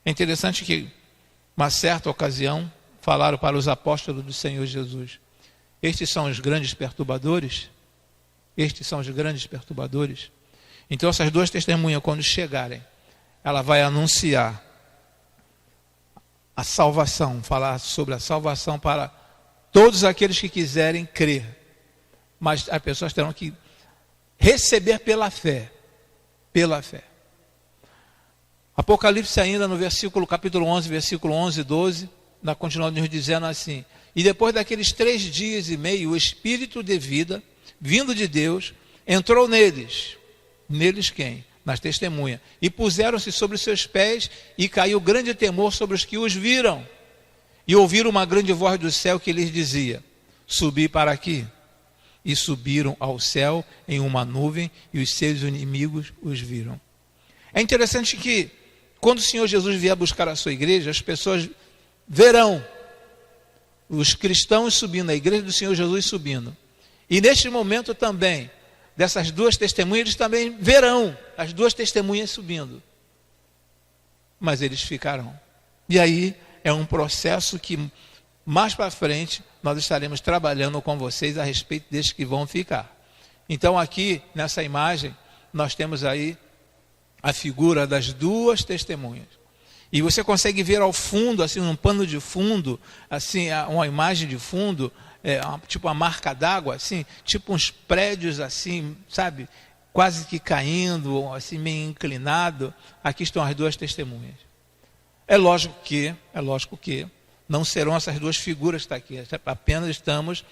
É interessante que, uma certa ocasião, falaram para os apóstolos do Senhor Jesus: estes são os grandes perturbadores? Estes são os grandes perturbadores? Então essas 2 testemunhas, quando chegarem, ela vai anunciar a salvação, falar sobre a salvação para todos aqueles que quiserem crer. Mas as pessoas terão que receber pela fé. Pela fé. Apocalipse ainda no capítulo 11, versículo 11 e 12, continua nos dizendo assim: e depois daqueles 3 dias e meio, o Espírito de vida, vindo de Deus, entrou neles. Neles quem? Nas testemunhas, e puseram-se sobre os seus pés, e caiu grande temor sobre os que os viram, e ouviram uma grande voz do céu que lhes dizia: subi para aqui. E subiram ao céu em uma nuvem, e os seus inimigos os viram. É interessante que, quando o Senhor Jesus vier buscar a sua igreja, as pessoas verão os cristãos subindo, a igreja do Senhor Jesus subindo, e neste momento também, dessas 2 testemunhas, eles também verão as 2 testemunhas subindo. Mas eles ficarão. E aí é um processo que mais para frente nós estaremos trabalhando com vocês a respeito desses que vão ficar. Então aqui nessa imagem nós temos aí a figura das 2 testemunhas. E você consegue ver ao fundo, assim, num pano de fundo, assim, uma imagem de fundo, tipo uma marca d'água, assim, tipo uns prédios assim, sabe, quase que caindo, assim, meio inclinado. Aqui estão as 2 testemunhas. É lógico que não serão essas 2 figuras que estão aqui. Apenas estamos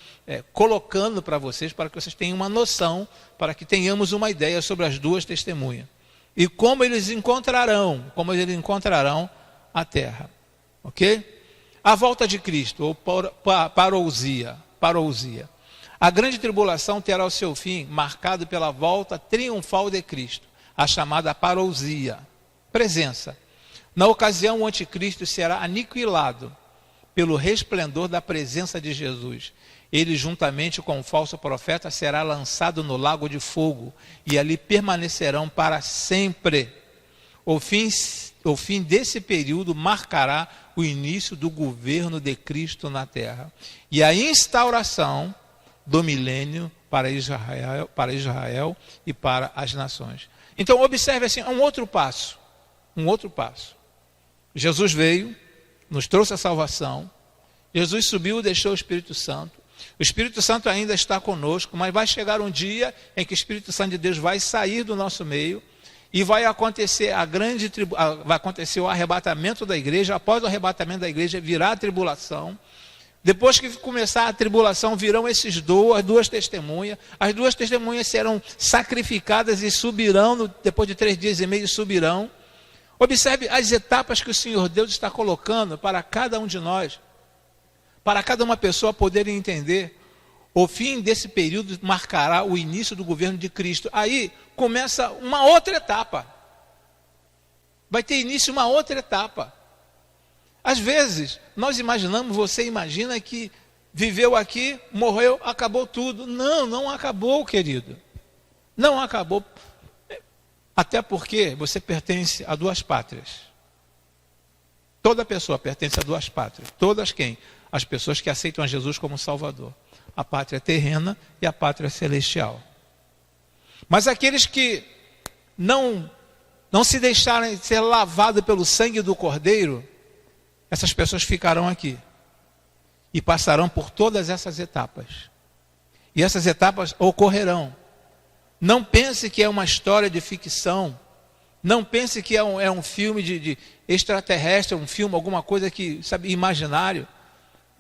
colocando para vocês, para que vocês tenham uma noção, para que tenhamos uma ideia sobre as 2 testemunhas. E como eles encontrarão a terra. Ok? A volta de Cristo, ou parousia. A grande tribulação terá o seu fim marcado pela volta triunfal de Cristo, a chamada parousia, presença. Na ocasião, o anticristo será aniquilado pelo resplendor da presença de Jesus. Ele, juntamente com o falso profeta, será lançado no lago de fogo, e ali permanecerão para sempre. O fim desse período marcará o início do governo de Cristo na terra e a instauração do milênio para Israel e para as nações. Então observe assim, um outro passo. Jesus veio, nos trouxe a salvação. Jesus subiu e deixou o Espírito Santo. O Espírito Santo ainda está conosco, mas vai chegar um dia em que o Espírito Santo de Deus vai sair do nosso meio, E vai acontecer vai acontecer o arrebatamento da igreja. Após o arrebatamento da igreja virá a tribulação. Depois que começar a tribulação, virão as duas testemunhas. As duas testemunhas serão sacrificadas e subirão, depois de 3 dias e meio subirão. Observe as etapas que o Senhor Deus está colocando para cada um de nós, para cada uma pessoa poder entender. O fim desse período marcará o início do governo de Cristo. Aí começa uma outra etapa. Vai ter início uma outra etapa. Às vezes, nós imaginamos, você imagina que viveu aqui, morreu, acabou tudo. Não, não acabou, querido. Não acabou. Até porque você pertence a 2 pátrias. Toda pessoa pertence a 2 pátrias. Todas quem? As pessoas que aceitam a Jesus como Salvador. A pátria terrena e a pátria celestial. Mas aqueles que não se deixarem ser lavados pelo sangue do Cordeiro, essas pessoas ficarão aqui e passarão por todas essas etapas. E essas etapas ocorrerão. Não pense que é uma história de ficção. Não pense que é um filme de extraterrestre, um filme, alguma coisa que, sabe, imaginário.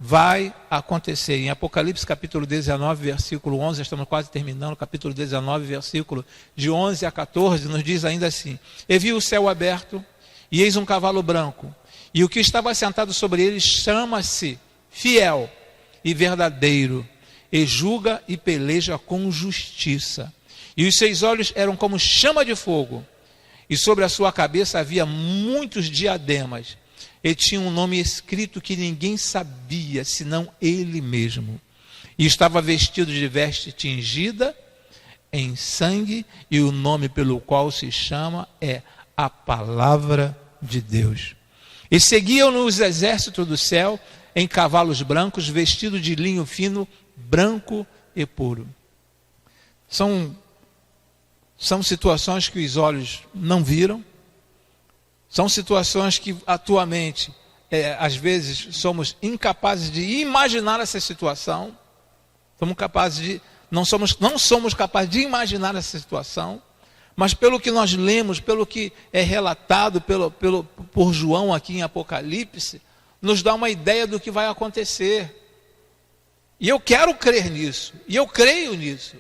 Vai acontecer. Em Apocalipse capítulo 19, versículo 11, estamos quase terminando, capítulo 19, versículo de 11 a 14, nos diz ainda assim: E vi o céu aberto, e eis um cavalo branco, e o que estava sentado sobre ele chama-se Fiel e Verdadeiro, e julga e peleja com justiça. E os seus olhos eram como chama de fogo, e sobre a sua cabeça havia muitos diademas. Ele tinha um nome escrito que ninguém sabia, senão ele mesmo. E estava vestido de veste tingida em sangue, e o nome pelo qual se chama é a Palavra de Deus. E seguiam-no os exércitos do céu em cavalos brancos, vestidos de linho fino, branco e puro. São situações que os olhos não viram. São situações que atualmente, às vezes, somos incapazes de imaginar essa situação. Não somos capazes de imaginar essa situação. Mas pelo que nós lemos, pelo que é relatado por João aqui em Apocalipse, nos dá uma ideia do que vai acontecer. E eu quero crer nisso. E eu creio nisso.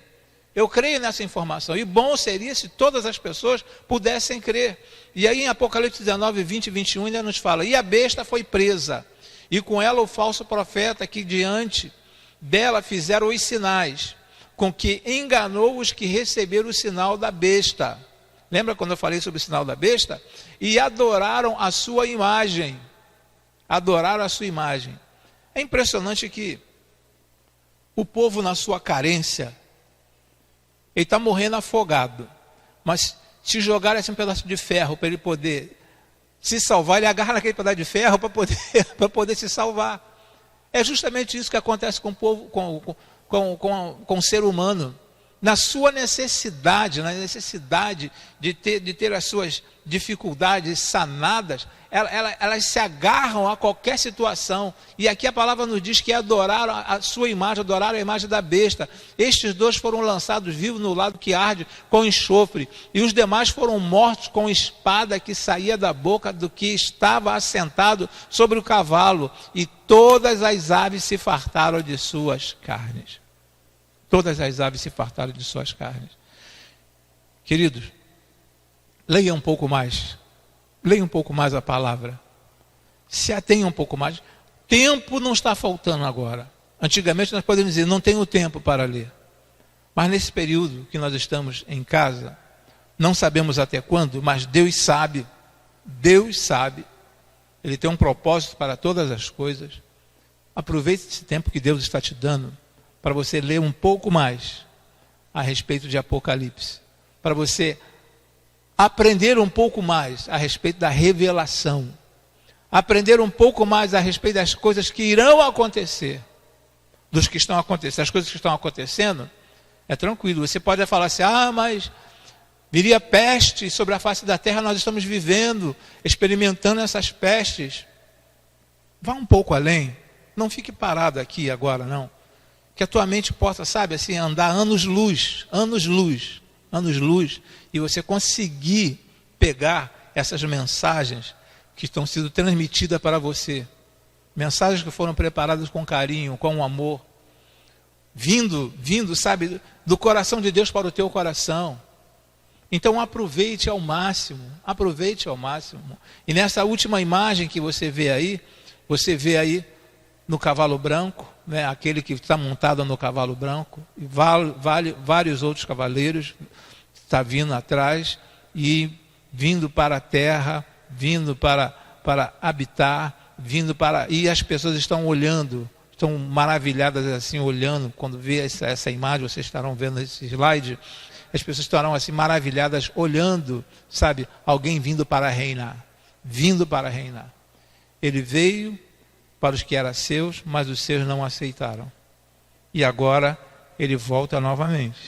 Eu creio nessa informação. E bom seria se todas as pessoas pudessem crer. E aí em Apocalipse 19, 20 e 21 ainda nos fala: E a besta foi presa, e com ela o falso profeta que diante dela fizeram os sinais, com que enganou os que receberam o sinal da besta. Lembra quando eu falei sobre o sinal da besta? E adoraram a sua imagem. Adoraram a sua imagem. É impressionante que o povo, na sua carência, ele está morrendo afogado. Mas se jogar assim um pedaço de ferro para ele poder se salvar, ele agarra naquele pedaço de ferro para poder se salvar. É justamente isso que acontece com o povo, com o ser humano. Na sua necessidade, de ter as suas dificuldades sanadas, elas se agarram a qualquer situação. E aqui a palavra nos diz que adoraram a sua imagem, adoraram a imagem da besta. Estes 2 foram lançados vivos no lado que arde com enxofre, e os demais foram mortos com espada que saía da boca do que estava assentado sobre o cavalo, e todas as aves se fartaram de suas carnes. Todas as aves se fartaram de suas carnes. Queridos, leia um pouco mais. Leia um pouco mais a palavra. Se atenha um pouco mais. Tempo não está faltando agora. Antigamente nós podemos dizer, não tenho tempo para ler. Mas nesse período que nós estamos em casa, não sabemos até quando, mas Deus sabe. Deus sabe. Ele tem um propósito para todas as coisas. Aproveite esse tempo que Deus está te dando para você ler um pouco mais a respeito de Apocalipse, para você aprender um pouco mais a respeito da revelação, aprender um pouco mais a respeito das coisas que irão acontecer, dos que estão acontecendo. As coisas que estão acontecendo, é tranquilo, você pode falar assim, mas viria peste sobre a face da terra, nós estamos vivendo, experimentando essas pestes. Vá um pouco além, não fique parado aqui agora não. Que a tua mente possa, sabe, assim, andar anos-luz, anos-luz, e você conseguir pegar essas mensagens que estão sendo transmitidas para você. Mensagens que foram preparadas com carinho, com amor, vindo, sabe, do coração de Deus para o teu coração. Então aproveite ao máximo. E nessa última imagem que você vê aí no cavalo branco, né, aquele que está montado no cavalo branco, e vários outros cavaleiros está vindo atrás e vindo para a terra, vindo para habitar, e as pessoas estão olhando, estão maravilhadas assim, olhando. Quando vê essa imagem, vocês estarão vendo esse slide, as pessoas estarão assim maravilhadas, olhando, sabe, alguém vindo para reinar. Ele veio para os que eram seus, mas os seus não aceitaram. E agora ele volta novamente.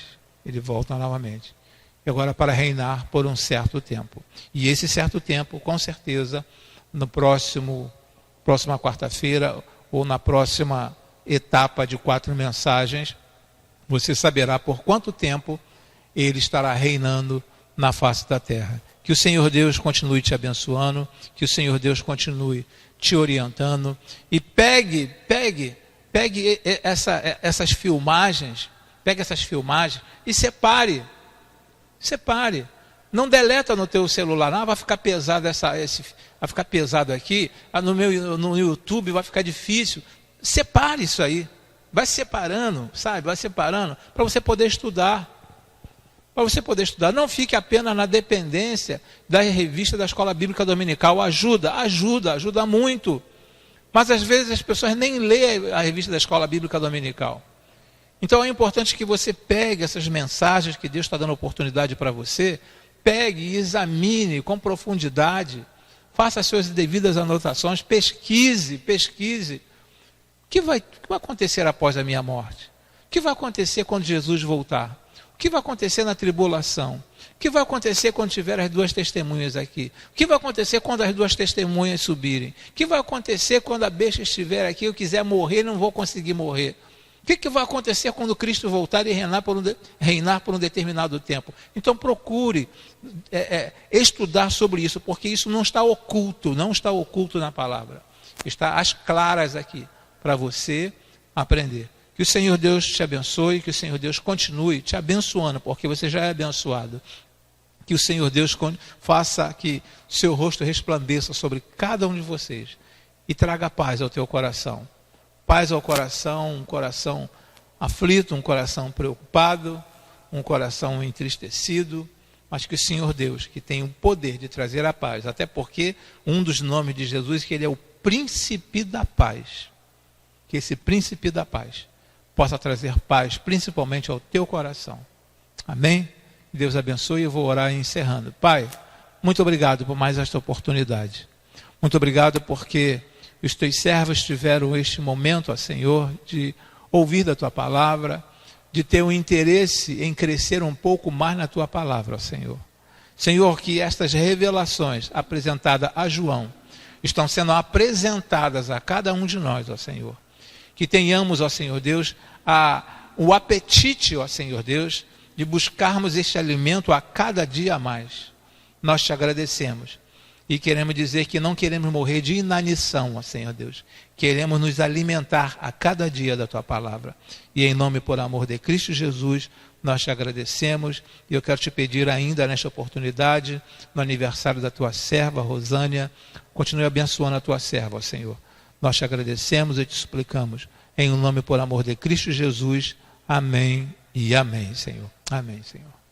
E agora para reinar por um certo tempo. E esse certo tempo, com certeza, no próxima quarta-feira, ou na próxima etapa de 4 mensagens, você saberá por quanto tempo ele estará reinando na face da terra. Que o Senhor Deus continue te abençoando, que o Senhor Deus continue te orientando, e pegue essas filmagens e separe. Não deleta no teu celular, não, vai ficar pesado vai ficar pesado aqui, no YouTube vai ficar difícil. Separe isso aí, vai separando, para você poder estudar. Não fique apenas na dependência da revista da Escola Bíblica Dominical. Ajuda muito. Mas às vezes as pessoas nem lêem a revista da Escola Bíblica Dominical. Então é importante que você pegue essas mensagens que Deus está dando oportunidade para você, pegue e examine com profundidade, faça as suas devidas anotações, pesquise. O que vai acontecer após a minha morte? O que vai acontecer quando Jesus voltar? O que vai acontecer na tribulação? O que vai acontecer quando tiver as 2 testemunhas aqui? O que vai acontecer quando as 2 testemunhas subirem? O que vai acontecer quando a besta estiver aqui e eu quiser morrer e não vou conseguir morrer? O que vai acontecer quando Cristo voltar e reinar por um determinado tempo? Então procure estudar sobre isso, porque isso não está oculto na palavra. Está às claras aqui, para você aprender. Que o Senhor Deus te abençoe, que o Senhor Deus continue te abençoando, porque você já é abençoado. Que o Senhor Deus faça que seu rosto resplandeça sobre cada um de vocês e traga paz ao teu coração. Paz ao coração, um coração aflito, um coração preocupado, um coração entristecido, mas que o Senhor Deus, que tem o poder de trazer a paz, até porque um dos nomes de Jesus, que ele é o príncipe da paz, que esse príncipe da paz possa trazer paz, principalmente ao teu coração. Amém? Deus abençoe, eu vou orar encerrando. Pai, muito obrigado por mais esta oportunidade. Muito obrigado porque os teus servos tiveram este momento, ó Senhor, de ouvir da tua palavra, de ter um interesse em crescer um pouco mais na tua palavra, ó Senhor. Senhor, que estas revelações apresentadas a João estão sendo apresentadas a cada um de nós, ó Senhor. Que tenhamos, ó Senhor Deus, o apetite, ó Senhor Deus, de buscarmos este alimento a cada dia a mais. Nós te agradecemos. E queremos dizer que não queremos morrer de inanição, ó Senhor Deus. Queremos nos alimentar a cada dia da tua palavra. E em nome, por amor de Cristo Jesus, nós te agradecemos. E eu quero te pedir ainda nesta oportunidade, no aniversário da tua serva, Rosânia, continue abençoando a tua serva, ó Senhor. Nós te agradecemos e te suplicamos. Em nome, por amor de Cristo Jesus. Amém e amém, Senhor. Amém, Senhor.